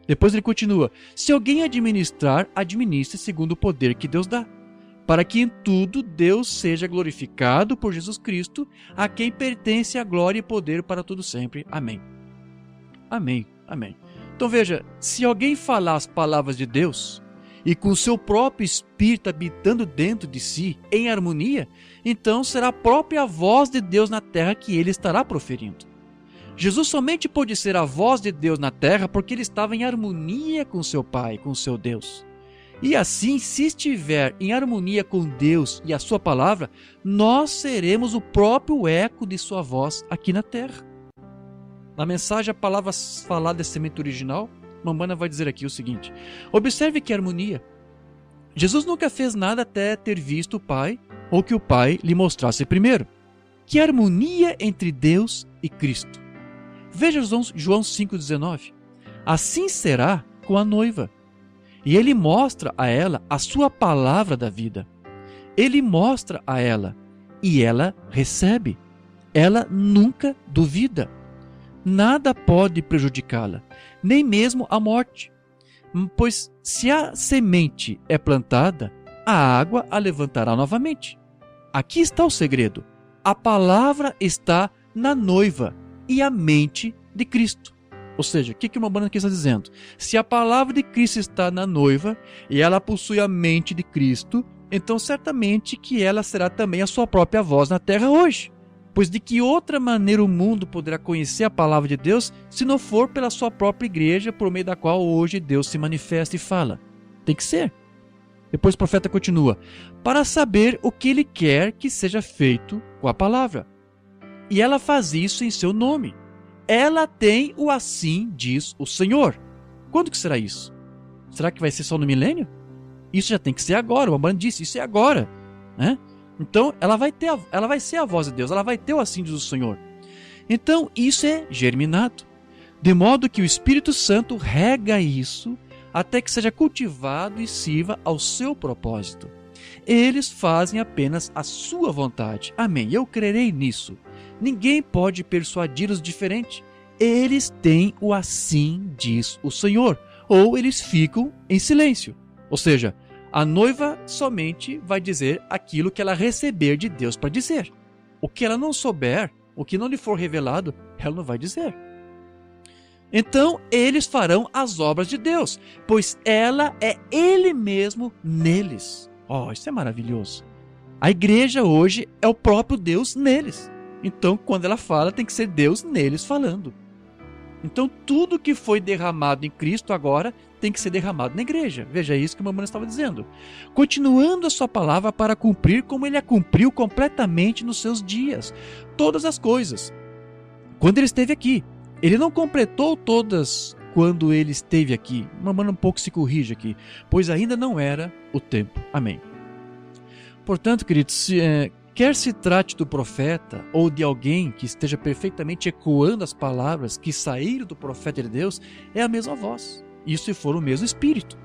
Speaker 1: Depois ele continua, se alguém administrar, administre segundo o poder que Deus dá, para que em tudo Deus seja glorificado por Jesus Cristo, a quem pertence a glória e poder para todo sempre. Amém. Amém. Amém. Então veja, se alguém falar as palavras de Deus, e com o seu próprio espírito habitando dentro de si, em harmonia, então será a própria voz de Deus na terra que ele estará proferindo. Jesus somente pôde ser a voz de Deus na terra porque ele estava em harmonia com seu Pai, com seu Deus. E assim, se estiver em harmonia com Deus e a sua palavra, nós seremos o próprio eco de sua voz aqui na terra. Na mensagem, a palavra falada é semente original. Mambana vai dizer aqui o seguinte, observe que harmonia. Jesus nunca fez nada até ter visto o Pai, ou que o Pai lhe mostrasse primeiro. Que harmonia entre Deus e Cristo. Veja João 5,19. Assim será com a noiva. E ele mostra a ela a sua palavra da vida. Ele mostra a ela e ela recebe. Ela nunca duvida. Nada pode prejudicá-la, nem mesmo a morte. Pois se a semente é plantada, a água a levantará novamente. Aqui está o segredo. A palavra está na noiva e a mente de Cristo. Ou seja, o que uma banda aqui está dizendo? Se a palavra de Cristo está na noiva e ela possui a mente de Cristo, então certamente que ela será também a sua própria voz na terra hoje. Pois de que outra maneira o mundo poderá conhecer a palavra de Deus se não for pela sua própria igreja, por meio da qual hoje Deus se manifesta e fala? Tem que ser. Depois o profeta continua, para saber o que ele quer que seja feito com a palavra. E ela faz isso em seu nome. Ela tem o assim diz o Senhor. Quando que será isso? Será que vai ser só no milênio? Isso já tem que ser agora. O Rambam disse, isso é agora, né? Então ela vai ser a voz de Deus, ela vai ter o assim diz o Senhor. Então isso é germinado, de modo que o Espírito Santo rega isso até que seja cultivado e sirva ao seu propósito. Eles fazem apenas a sua vontade. Amém. Eu crerei nisso. Ninguém pode persuadi-los diferente. Eles têm o assim diz o Senhor, ou eles ficam em silêncio. Ou seja, a noiva somente vai dizer aquilo que ela receber de Deus para dizer. O que ela não souber, o que não lhe for revelado, ela não vai dizer. Então, eles farão as obras de Deus, pois ela é Ele mesmo neles. Oh, isso é maravilhoso. A igreja hoje é o próprio Deus neles. Então, quando ela fala, tem que ser Deus neles falando. Então, tudo que foi derramado em Cristo agora tem que ser derramado na igreja. Veja isso que o Mamãe estava dizendo. Continuando a sua palavra para cumprir como ele a cumpriu completamente nos seus dias. Todas as coisas. Quando ele esteve aqui. Ele não completou todas quando ele esteve aqui. Mamãe um pouco se corrige aqui. Pois ainda não era o tempo. Amém. Portanto, queridos, quer se trate do profeta ou de alguém que esteja perfeitamente ecoando as palavras que saíram do profeta de Deus, é a mesma voz. Isso se for o mesmo Espírito.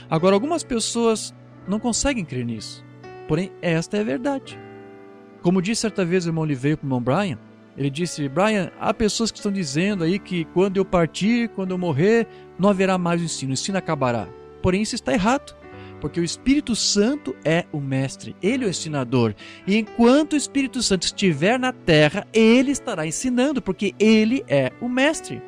Speaker 1: Agora, algumas pessoas não conseguem crer nisso. Porém, esta é a verdade. Como disse certa vez o irmão Oliveira para o irmão Brian, ele disse, Brian, há pessoas que estão dizendo aí que quando eu partir, quando eu morrer, não haverá mais o ensino acabará. Porém, isso está errado. Porque o Espírito Santo é o mestre, ele é o ensinador. E enquanto o Espírito Santo estiver na terra, ele estará ensinando, porque ele é o mestre.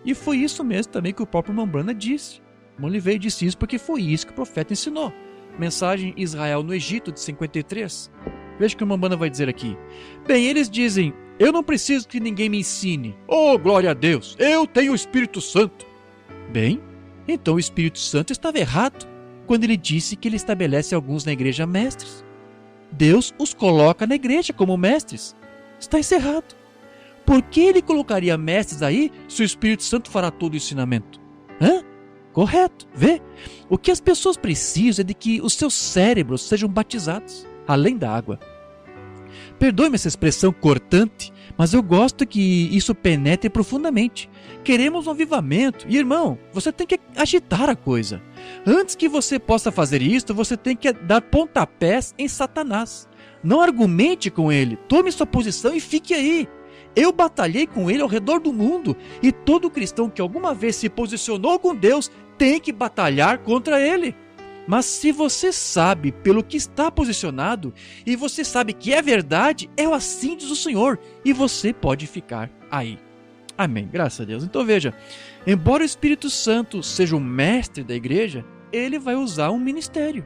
Speaker 1: E foi isso mesmo também que o próprio Mambrana disse. Oliveira disse isso porque foi isso que o profeta ensinou. Mensagem Israel no Egito de 53. Veja o que o Mambrana vai dizer aqui. Bem, eles dizem, eu não preciso que ninguém me ensine. Oh, glória a Deus, eu tenho o Espírito Santo. Bem, então o Espírito Santo estava errado quando ele disse que ele estabelece alguns na igreja mestres. Deus os coloca na igreja como mestres. Está encerrado. Por que ele colocaria mestres aí se o Espírito Santo fará todo o ensinamento? Correto, vê? O que as pessoas precisam é de que os seus cérebros sejam batizados, além da água. Perdoe-me essa expressão cortante, mas eu gosto que isso penetre profundamente. Queremos um avivamento. E irmão, você tem que agitar a coisa. Antes que você possa fazer isto, você tem que dar pontapés em Satanás. Não argumente com ele. Tome sua posição e fique aí. Eu batalhei com ele ao redor do mundo. E todo cristão que alguma vez se posicionou com Deus tem que batalhar contra ele. Mas se você sabe pelo que está posicionado e você sabe que é verdade, é o assim diz o Senhor e você pode ficar aí. Amém, graças a Deus. Então veja, embora o Espírito Santo seja o mestre da igreja, ele vai usar um ministério.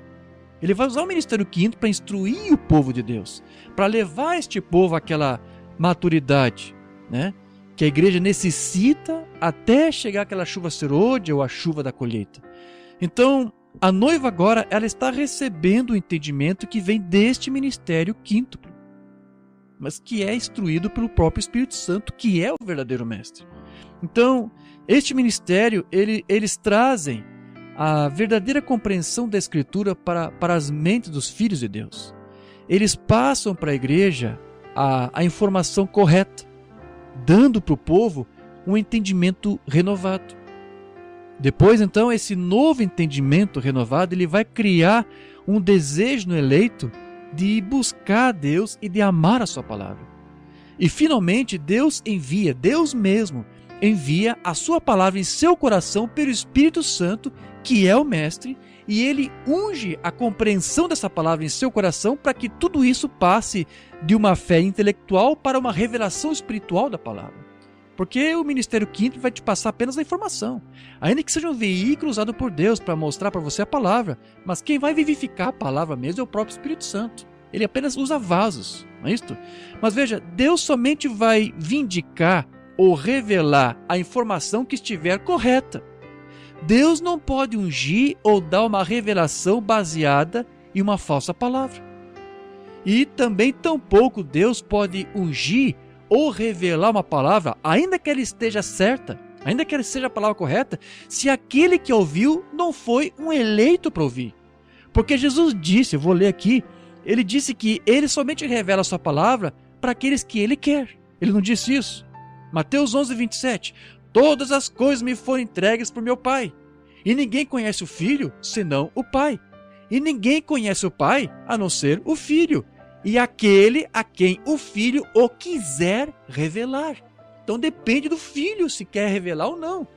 Speaker 1: Ele vai usar o ministério quinto para instruir o povo de Deus, para levar este povo àquela maturidade, né, que a igreja necessita até chegar aquela chuva serôdia ou a chuva da colheita. Então, a noiva agora, ela está recebendo o entendimento que vem deste ministério quíntuplo, mas que é instruído pelo próprio Espírito Santo, que é o verdadeiro mestre. Então, este ministério, eles trazem a verdadeira compreensão da Escritura para as mentes dos filhos de Deus. Eles passam para a igreja a informação correta, dando para o povo um entendimento renovado. Depois, então, esse novo entendimento renovado, ele vai criar um desejo no eleito de buscar a Deus e de amar a sua palavra. E finalmente Deus mesmo envia a sua palavra em seu coração pelo Espírito Santo, que é o Mestre, e ele unge a compreensão dessa palavra em seu coração para que tudo isso passe de uma fé intelectual para uma revelação espiritual da palavra. Porque o ministério quinto vai te passar apenas a informação, ainda que seja um veículo usado por Deus para mostrar para você a palavra, mas quem vai vivificar a palavra mesmo é o próprio Espírito Santo. Ele apenas usa vasos, não é isto? Mas veja, Deus somente vai vindicar ou revelar a informação que estiver correta. Deus não pode ungir ou dar uma revelação baseada em uma falsa palavra. E também tampouco Deus pode ungir ou revelar uma palavra, ainda que ela esteja certa, ainda que ela seja a palavra correta, se aquele que ouviu não foi um eleito para ouvir. Porque Jesus disse, eu vou ler aqui, ele disse que ele somente revela a sua palavra para aqueles que ele quer. Ele não disse isso? Mateus 11, 27. Todas as coisas me foram entregues por meu Pai. E ninguém conhece o Filho, senão o Pai. E ninguém conhece o Pai, a não ser o Filho. E aquele a quem o Filho o quiser revelar. Então depende do Filho se quer revelar ou não.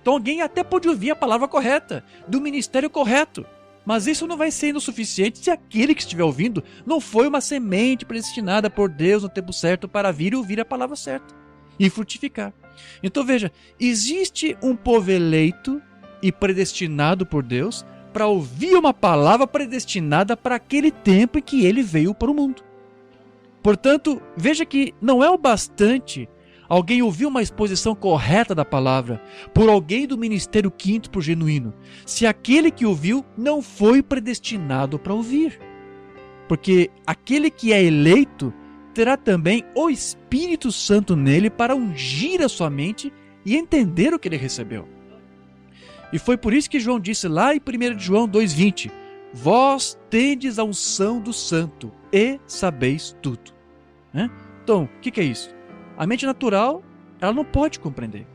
Speaker 1: Então alguém até pode ouvir a palavra correta, do ministério correto. Mas isso não vai ser o suficiente se aquele que estiver ouvindo não foi uma semente predestinada por Deus no tempo certo para vir e ouvir a palavra certa e frutificar. Então veja, existe um povo eleito e predestinado por Deus para ouvir uma palavra predestinada para aquele tempo em que ele veio para o mundo. Portanto, veja que não é o bastante alguém ouvir uma exposição correta da palavra por alguém do ministério quinto por genuíno, se aquele que ouviu não foi predestinado para ouvir. Porque aquele que é eleito terá também o Espírito Santo nele para ungir a sua mente e entender o que ele recebeu. E foi por isso que João disse lá em 1 João 2,20: vós tendes a unção do Santo e sabeis tudo. Então, o que é isso? A mente natural, ela não pode compreender.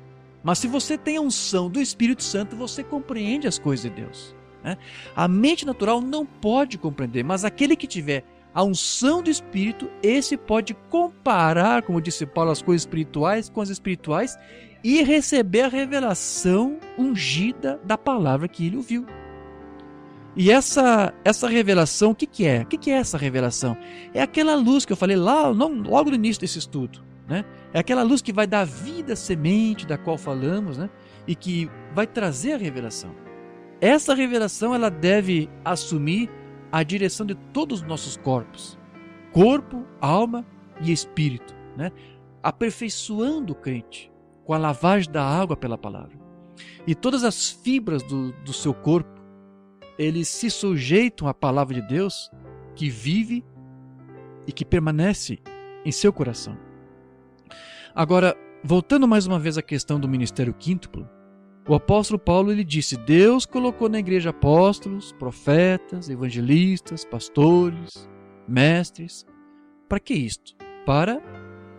Speaker 1: Mas se você tem a unção do Espírito Santo, você compreende as coisas de Deus. A mente natural não pode compreender, mas aquele que tiver a unção do Espírito, esse pode comparar, como disse Paulo, as coisas espirituais com as espirituais e receber a revelação ungida da palavra que ele ouviu. E essa revelação, o que é? O que é essa revelação? É aquela luz que eu falei lá, logo no início desse estudo. É aquela luz que vai dar vida à semente da qual falamos, e que vai trazer a revelação. Essa revelação ela deve assumir a direção de todos os nossos corpos, corpo, alma e espírito, aperfeiçoando o crente com a lavagem da água pela palavra. E todas as fibras do seu corpo, eles se sujeitam à palavra de Deus que vive e que permanece em seu coração. Agora, voltando mais uma vez à questão do ministério quíntuplo, o apóstolo Paulo ele disse: Deus colocou na igreja apóstolos, profetas, evangelistas, pastores, mestres. Para que isto? Para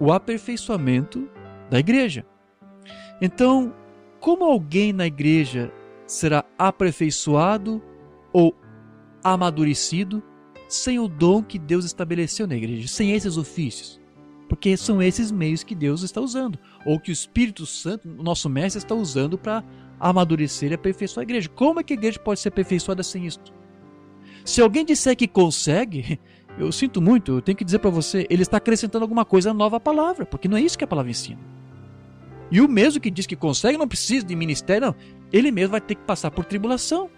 Speaker 1: o aperfeiçoamento da igreja. Então, como alguém na igreja será aperfeiçoado ou amadurecido sem o dom que Deus estabeleceu na igreja, sem esses ofícios? Porque são esses meios que Deus está usando, ou que o Espírito Santo, o nosso mestre, está usando para amadurecer e aperfeiçoar a igreja. Como é que a igreja pode ser aperfeiçoada sem isto? Se alguém disser que consegue, eu sinto muito, eu tenho que dizer para você, ele está acrescentando alguma coisa nova à palavra, porque não é isso que a palavra ensina. E o mesmo que diz que consegue não precisa de ministério, não. Ele mesmo vai ter que passar por tribulação.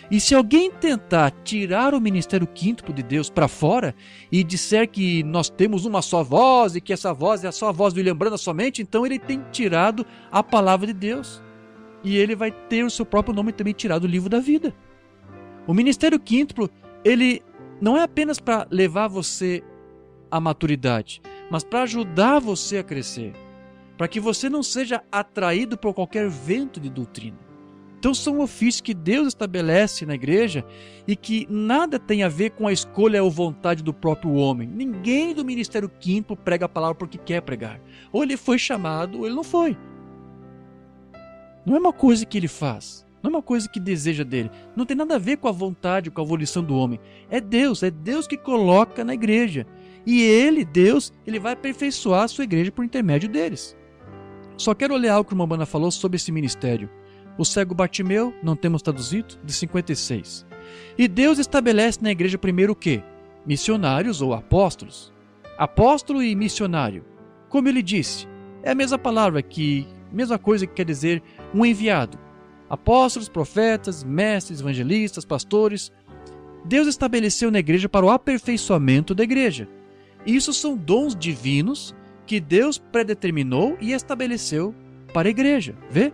Speaker 1: E se alguém tentar tirar o ministério quíntuplo de Deus para fora e disser que nós temos uma só voz e que essa voz é só a voz do William Branham somente, então ele tem tirado a palavra de Deus. E ele vai ter o seu próprio nome também tirado do livro da vida. O ministério quíntuplo, ele não é apenas para levar você à maturidade, mas para ajudar você a crescer, para que você não seja atraído por qualquer vento de doutrina. Então são ofícios que Deus estabelece na igreja e que nada tem a ver com a escolha ou vontade do próprio homem. Ninguém do ministério quíntuplo prega a palavra porque quer pregar. Ou ele foi chamado ou ele não foi. Não é uma coisa que ele faz. Não é uma coisa que deseja dele. Não tem nada a ver com a vontade, com a volição do homem. É Deus que coloca na igreja. E ele, Deus, ele vai aperfeiçoar a sua igreja por intermédio deles. Só quero ler algo que o Mambana falou sobre esse ministério. O cego Bartimeu, não temos traduzido, de 56. E Deus estabelece na igreja primeiro o quê? Missionários ou apóstolos. Apóstolo e missionário. Como ele disse, é a mesma palavra mesma coisa que quer dizer um enviado. Apóstolos, profetas, mestres, evangelistas, pastores. Deus estabeleceu na igreja para o aperfeiçoamento da igreja. Isso são dons divinos que Deus predeterminou e estabeleceu para a igreja. Vê?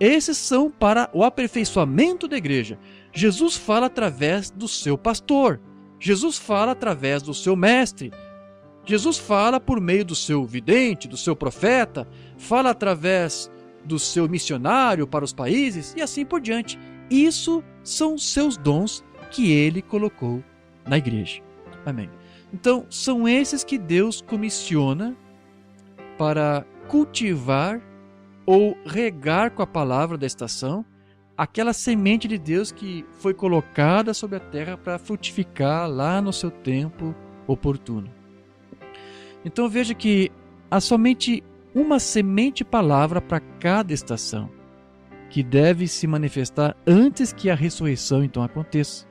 Speaker 1: Esses são para o aperfeiçoamento da igreja. Jesus fala através do seu pastor. Jesus fala através do seu mestre. Jesus fala por meio do seu vidente, do seu profeta, fala através do seu missionário para os países e assim por diante. Isso são os seus dons que ele colocou na igreja. Amém. Então, são esses que Deus comissiona para cultivar ou regar com a palavra da estação aquela semente de Deus que foi colocada sobre a terra para frutificar lá no seu tempo oportuno. Então veja que há somente uma semente palavra para cada estação, que deve se manifestar antes que a ressurreição então aconteça.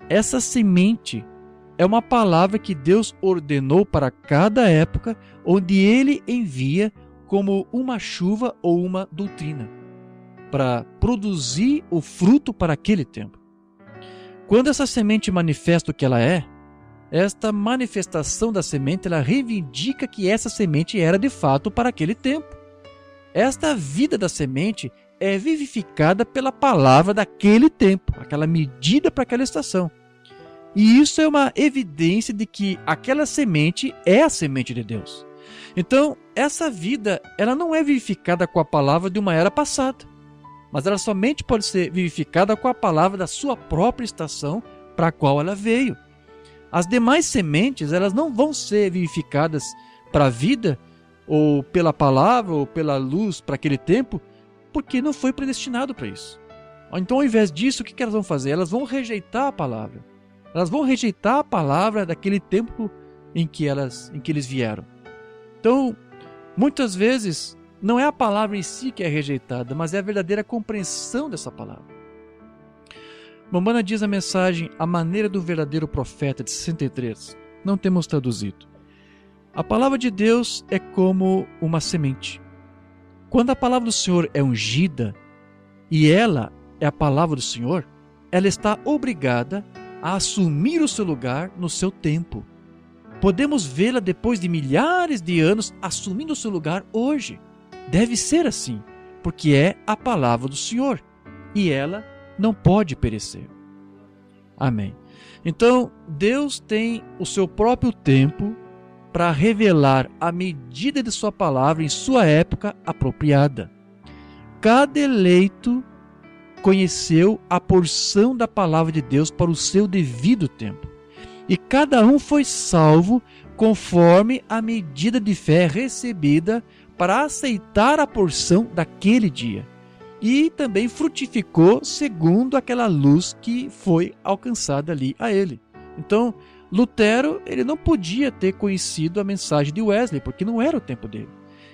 Speaker 1: Essa semente é uma palavra que Deus ordenou para cada época, onde Ele envia como uma chuva ou uma doutrina, para produzir o fruto para aquele tempo. Quando essa semente manifesta o que ela é, esta manifestação da semente, ela reivindica que essa semente era de fato para aquele tempo. Esta vida da semente é vivificada pela palavra daquele tempo, aquela medida para aquela estação. E isso é uma evidência de que aquela semente é a semente de Deus. Então, essa vida, ela não é vivificada com a palavra de uma era passada, mas ela somente pode ser vivificada com a palavra da sua própria estação para a qual ela veio. As demais sementes, elas não vão ser vivificadas para a vida, ou pela palavra, ou pela luz para aquele tempo, porque não foi predestinado para isso. Então, ao invés disso, o que elas vão fazer? Elas vão rejeitar a palavra. Elas vão rejeitar a palavra daquele tempo em que eles vieram. Então, muitas vezes, não é a palavra em si que é rejeitada, mas é a verdadeira compreensão dessa palavra. Mambana diz na mensagem A Maneira do Verdadeiro Profeta, de 63. Não temos traduzido. A palavra de Deus é como uma semente. Quando a palavra do Senhor é ungida, e ela é a palavra do Senhor, ela está obrigada a assumir o seu lugar no seu tempo. Podemos vê-la depois de milhares de anos assumindo o seu lugar hoje. Deve ser assim, porque é a palavra do Senhor, e ela não pode perecer. Amém. Então, Deus tem o seu próprio tempo para revelar a medida de sua palavra em sua época apropriada. Cada eleito conheceu a porção da palavra de Deus para o seu devido tempo. E cada um foi salvo conforme a medida de fé recebida para aceitar a porção daquele dia. E também frutificou segundo aquela luz que foi alcançada ali a ele. Então, Lutero, ele não podia ter conhecido a mensagem de Wesley, porque não era o tempo dele.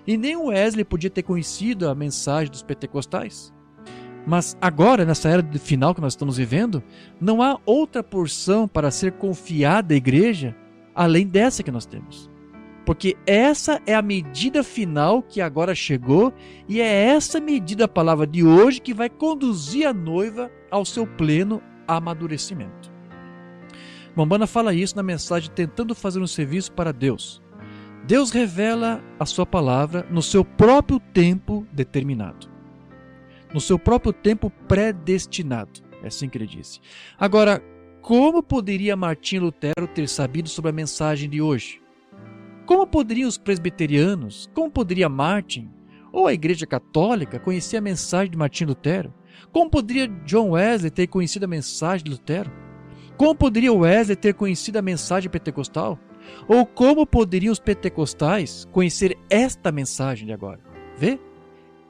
Speaker 1: E nem Wesley podia ter conhecido a mensagem dos pentecostais. Mas agora, nessa era de final que nós estamos vivendo, não há outra porção para ser confiada à igreja além dessa que nós temos. Porque essa é a medida final que agora chegou, e é essa medida, a palavra de hoje, que vai conduzir a noiva ao seu pleno amadurecimento. Mambana fala isso na mensagem Tentando Fazer um Serviço para Deus. Deus revela a sua palavra no seu próprio tempo determinado. No seu próprio tempo predestinado. É assim que ele disse. Agora, como poderia Martim Lutero ter sabido sobre a mensagem de hoje? Como poderiam os presbiterianos, como poderia Martin, ou a Igreja Católica, conhecer a mensagem de Martim Lutero? Como poderia John Wesley ter conhecido a mensagem de Lutero? Como poderia Wesley ter conhecido a mensagem pentecostal? Ou como poderiam os pentecostais conhecer esta mensagem de agora? Vê?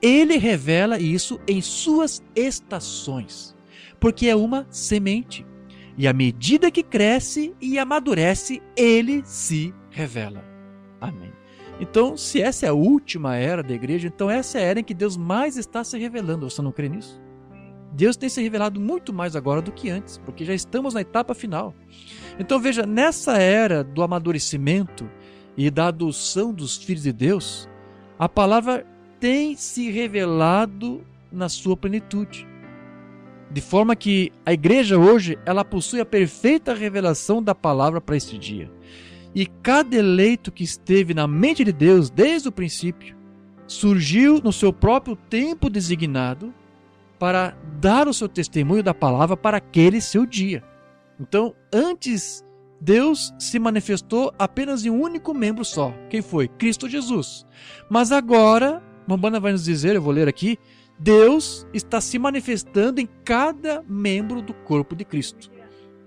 Speaker 1: ele revela isso em suas estações, porque é uma semente. E à medida que cresce e amadurece, ele se revela. Amém. Então, se essa é a última era da igreja, então essa é a era em que Deus mais está se revelando. Você não crê nisso? Deus tem se revelado muito mais agora do que antes, porque já estamos na etapa final. Então veja, nessa era do amadurecimento e da adoção dos filhos de Deus, a palavra tem se revelado na sua plenitude. De forma que a igreja hoje, ela possui a perfeita revelação da palavra para este dia. E cada eleito que esteve na mente de Deus desde o princípio, surgiu no seu próprio tempo designado para dar o seu testemunho da palavra para aquele seu dia. Então, antes, Deus se manifestou apenas em um único membro só. Quem foi? Cristo Jesus. Mas agora, Umbanda vai nos dizer, eu vou ler aqui, Deus está se manifestando em cada membro do corpo de Cristo.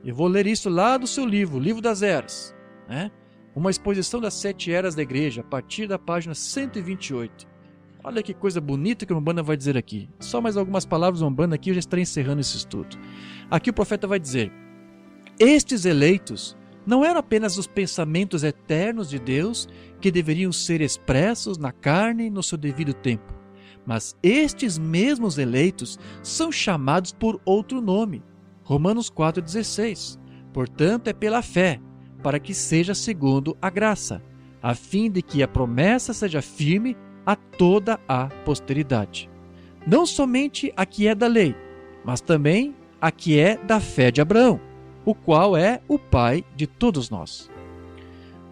Speaker 1: Eu vou ler isso lá do seu livro, Livro das Eras, né? Uma exposição das 7 eras da igreja, a partir da página 128. Olha que coisa bonita que o Umbanda vai dizer aqui. Só mais algumas palavras do Umbanda aqui, eu já estarei encerrando esse estudo. Aqui o profeta vai dizer: estes eleitos não eram apenas os pensamentos eternos de Deus que deveriam ser expressos na carne no seu devido tempo, mas estes mesmos eleitos são chamados por outro nome. Romanos 4,16. Portanto, é pela fé, para que seja segundo a graça, a fim de que a promessa seja firme a toda a posteridade. Não somente a que é da lei, mas também a que é da fé de Abraão, o qual é o pai de todos nós.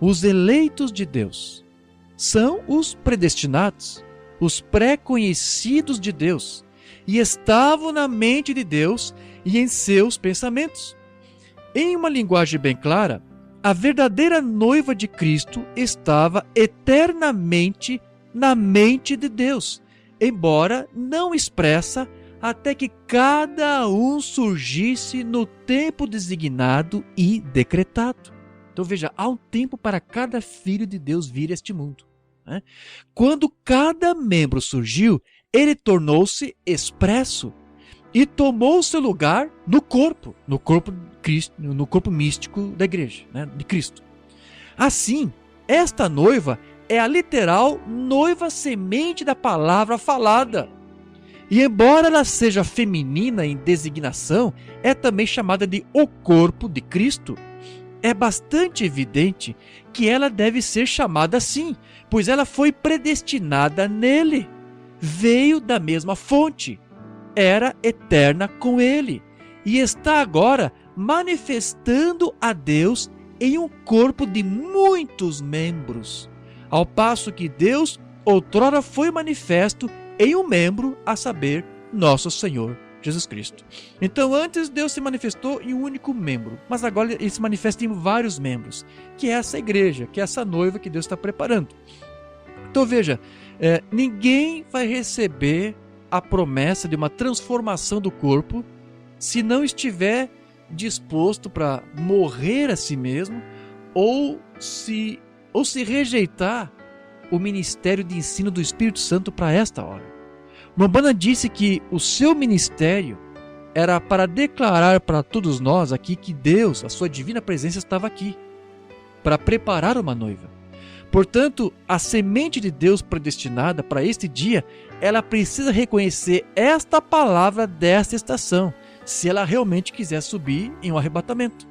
Speaker 1: Os eleitos de Deus são os predestinados, os pré-conhecidos de Deus, e estavam na mente de Deus e em seus pensamentos. Em uma linguagem bem clara, a verdadeira noiva de Cristo estava eternamente na mente de Deus, embora não expressa, até que cada um surgisse no tempo designado e decretado. Então veja, há um tempo para cada filho de Deus vir a este mundo, né? Quando cada membro surgiu, ele tornou-se expresso e tomou seu lugar no corpo místico da igreja, né, de Cristo. Assim, esta noiva é a literal noiva semente da palavra falada. E embora ela seja feminina em designação, é também chamada de o corpo de Cristo. É bastante evidente que ela deve ser chamada assim, pois ela foi predestinada nele. Veio da mesma fonte, era eterna com ele, e está agora manifestando a Deus em um corpo de muitos membros. Ao passo que Deus outrora foi manifesto em um membro, a saber, nosso Senhor Jesus Cristo. Então antes Deus se manifestou em um único membro, mas agora ele se manifesta em vários membros, que é essa igreja, que é essa noiva que Deus está preparando. Então veja, ninguém vai receber a promessa de uma transformação do corpo se não estiver disposto para morrer a si mesmo ou se rejeitar o ministério de ensino do Espírito Santo para esta hora. Umbanda disse que o seu ministério era para declarar para todos nós aqui que Deus, a sua divina presença, estava aqui para preparar uma noiva. Portanto, a semente de Deus predestinada para este dia, ela precisa reconhecer esta palavra desta estação, se ela realmente quiser subir em um arrebatamento.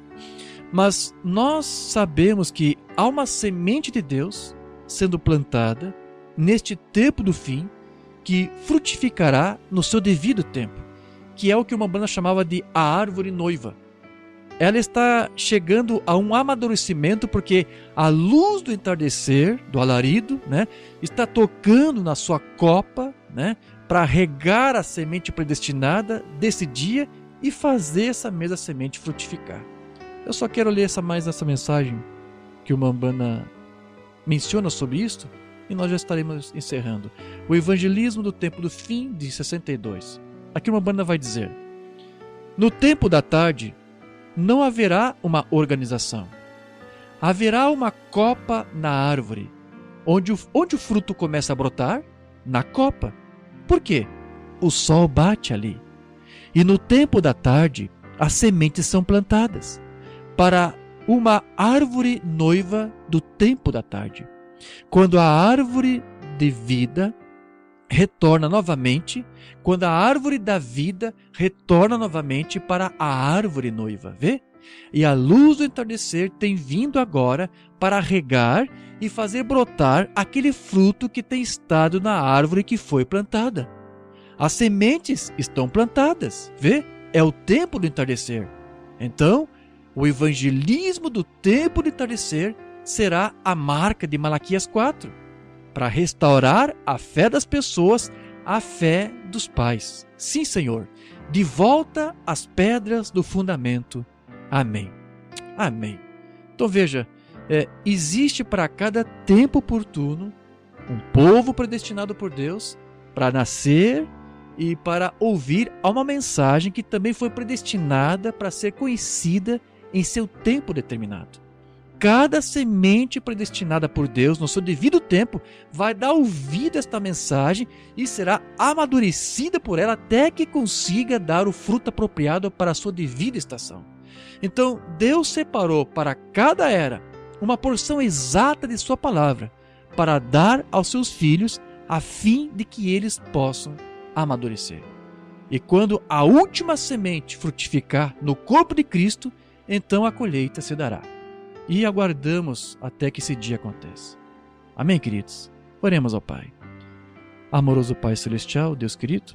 Speaker 1: Mas nós sabemos que há uma semente de Deus sendo plantada neste tempo do fim, que frutificará no seu devido tempo, que é o que uma banda chamava de a árvore noiva. Ela está chegando a um amadurecimento porque a luz do entardecer, do alarido, né, está tocando na sua copa, né, para regar a semente predestinada desse dia e fazer essa mesma semente frutificar. Eu só quero ler mais essa mensagem que o Umbanda menciona sobre isto e nós já estaremos encerrando. O Evangelismo do Tempo do Fim, de 62. Aqui uma banda vai dizer: no tempo da tarde não haverá uma organização. Haverá uma copa na árvore. Onde o fruto começa a brotar? Na copa. Por quê? O sol bate ali. E no tempo da tarde, as sementes são plantadas para uma árvore noiva do tempo da tarde. Quando a árvore de vida retorna novamente, quando a árvore da vida retorna novamente para a árvore noiva, vê? E a luz do entardecer tem vindo agora para regar e fazer brotar aquele fruto que tem estado na árvore que foi plantada. As sementes estão plantadas, vê? É o tempo do entardecer. Então, o evangelismo do tempo do entardecer será a marca de Malaquias 4, para restaurar a fé das pessoas, a fé dos pais. Sim, Senhor, de volta às pedras do fundamento. Amém. Amém. Então veja, existe para cada tempo oportuno um povo predestinado por Deus para nascer e para ouvir uma mensagem que também foi predestinada para ser conhecida em seu tempo determinado. Cada semente predestinada por Deus no seu devido tempo vai dar ouvido a esta mensagem e será amadurecida por ela até que consiga dar o fruto apropriado para a sua devida estação. Então, Deus separou para cada era uma porção exata de sua palavra para dar aos seus filhos a fim de que eles possam amadurecer. E quando a última semente frutificar no corpo de Cristo, então a colheita se dará. E aguardamos até que esse dia aconteça. Amém, queridos? Oremos ao Pai. Amoroso Pai Celestial, Deus querido,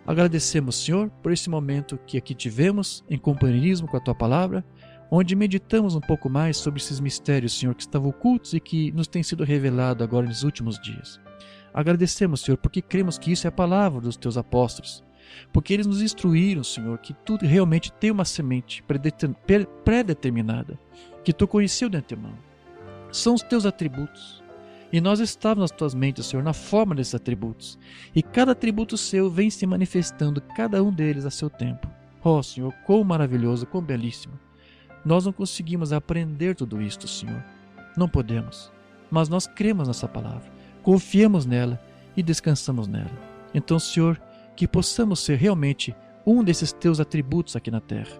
Speaker 1: agradecemos, Senhor, por esse momento que aqui tivemos em companheirismo com a Tua Palavra, onde meditamos um pouco mais sobre esses mistérios, Senhor, que estavam ocultos e que nos têm sido revelados agora nos últimos dias. Agradecemos, Senhor, porque cremos que isso é a palavra dos Teus apóstolos, porque eles nos instruíram, Senhor, que Tu realmente tem uma semente pré-determinada, que Tu conheceu de antemão. São os Teus atributos. E nós estávamos nas Tuas mentes, Senhor, na forma desses atributos. E cada atributo Seu vem se manifestando, cada um deles a seu tempo. Oh, Senhor, quão maravilhoso, quão belíssimo. Nós não conseguimos aprender tudo isto, Senhor. Não podemos. Mas nós cremos nessa palavra, confiamos nela e descansamos nela. Então, Senhor, que possamos ser realmente um desses Teus atributos aqui na terra.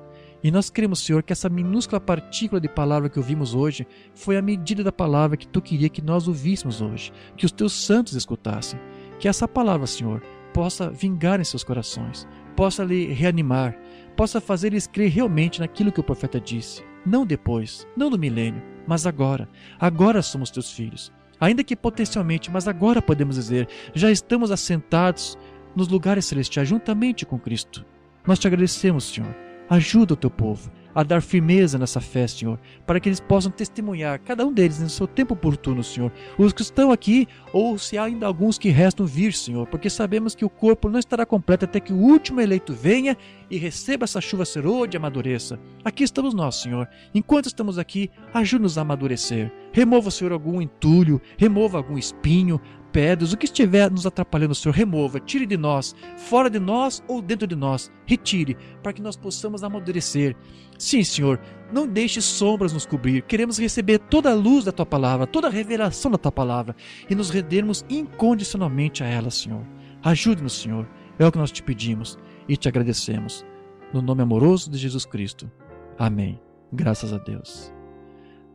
Speaker 1: E nós cremos, Senhor, que essa minúscula partícula de palavra que ouvimos hoje foi a medida da palavra que Tu queria que nós ouvíssemos hoje, que os Teus santos escutassem. Que essa palavra, Senhor, possa vingar em seus corações, possa lhe reanimar, possa fazer eles crer realmente naquilo que o profeta disse. Não depois, não no milênio, mas agora. Agora somos Teus filhos. Ainda que potencialmente, mas agora podemos dizer, já estamos assentados nos lugares celestiais juntamente com Cristo. Nós Te agradecemos, Senhor. Ajuda o Teu povo a dar firmeza nessa fé, Senhor, para que eles possam testemunhar, cada um deles no seu tempo oportuno, Senhor, os que estão aqui ou se há ainda alguns que restam vir, Senhor, porque sabemos que o corpo não estará completo até que o último eleito venha e receba essa chuva serôdia e amadureça. Aqui estamos nós, Senhor. Enquanto estamos aqui, ajude-nos a amadurecer. Remova, Senhor, algum entulho, remova algum espinho, pedras, o que estiver nos atrapalhando, Senhor, remova, tire de nós, fora de nós ou dentro de nós, retire, para que nós possamos amadurecer. Sim, Senhor, não deixe sombras nos cobrir, queremos receber toda a luz da Tua palavra, toda a revelação da Tua palavra e nos rendermos incondicionalmente a ela, Senhor. Ajude-nos, Senhor, é o que nós Te pedimos e Te agradecemos. No nome amoroso de Jesus Cristo. Amém. Graças a Deus.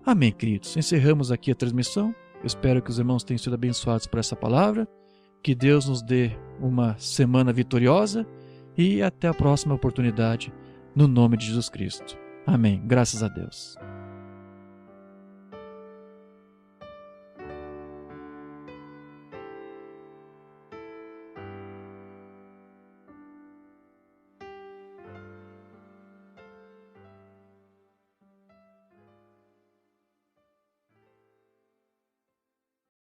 Speaker 1: Amém, queridos. Encerramos aqui a transmissão. Eu espero que os irmãos tenham sido abençoados por essa palavra, que Deus nos dê uma semana vitoriosa e até a próxima oportunidade, no nome de Jesus Cristo. Amém. Graças a Deus.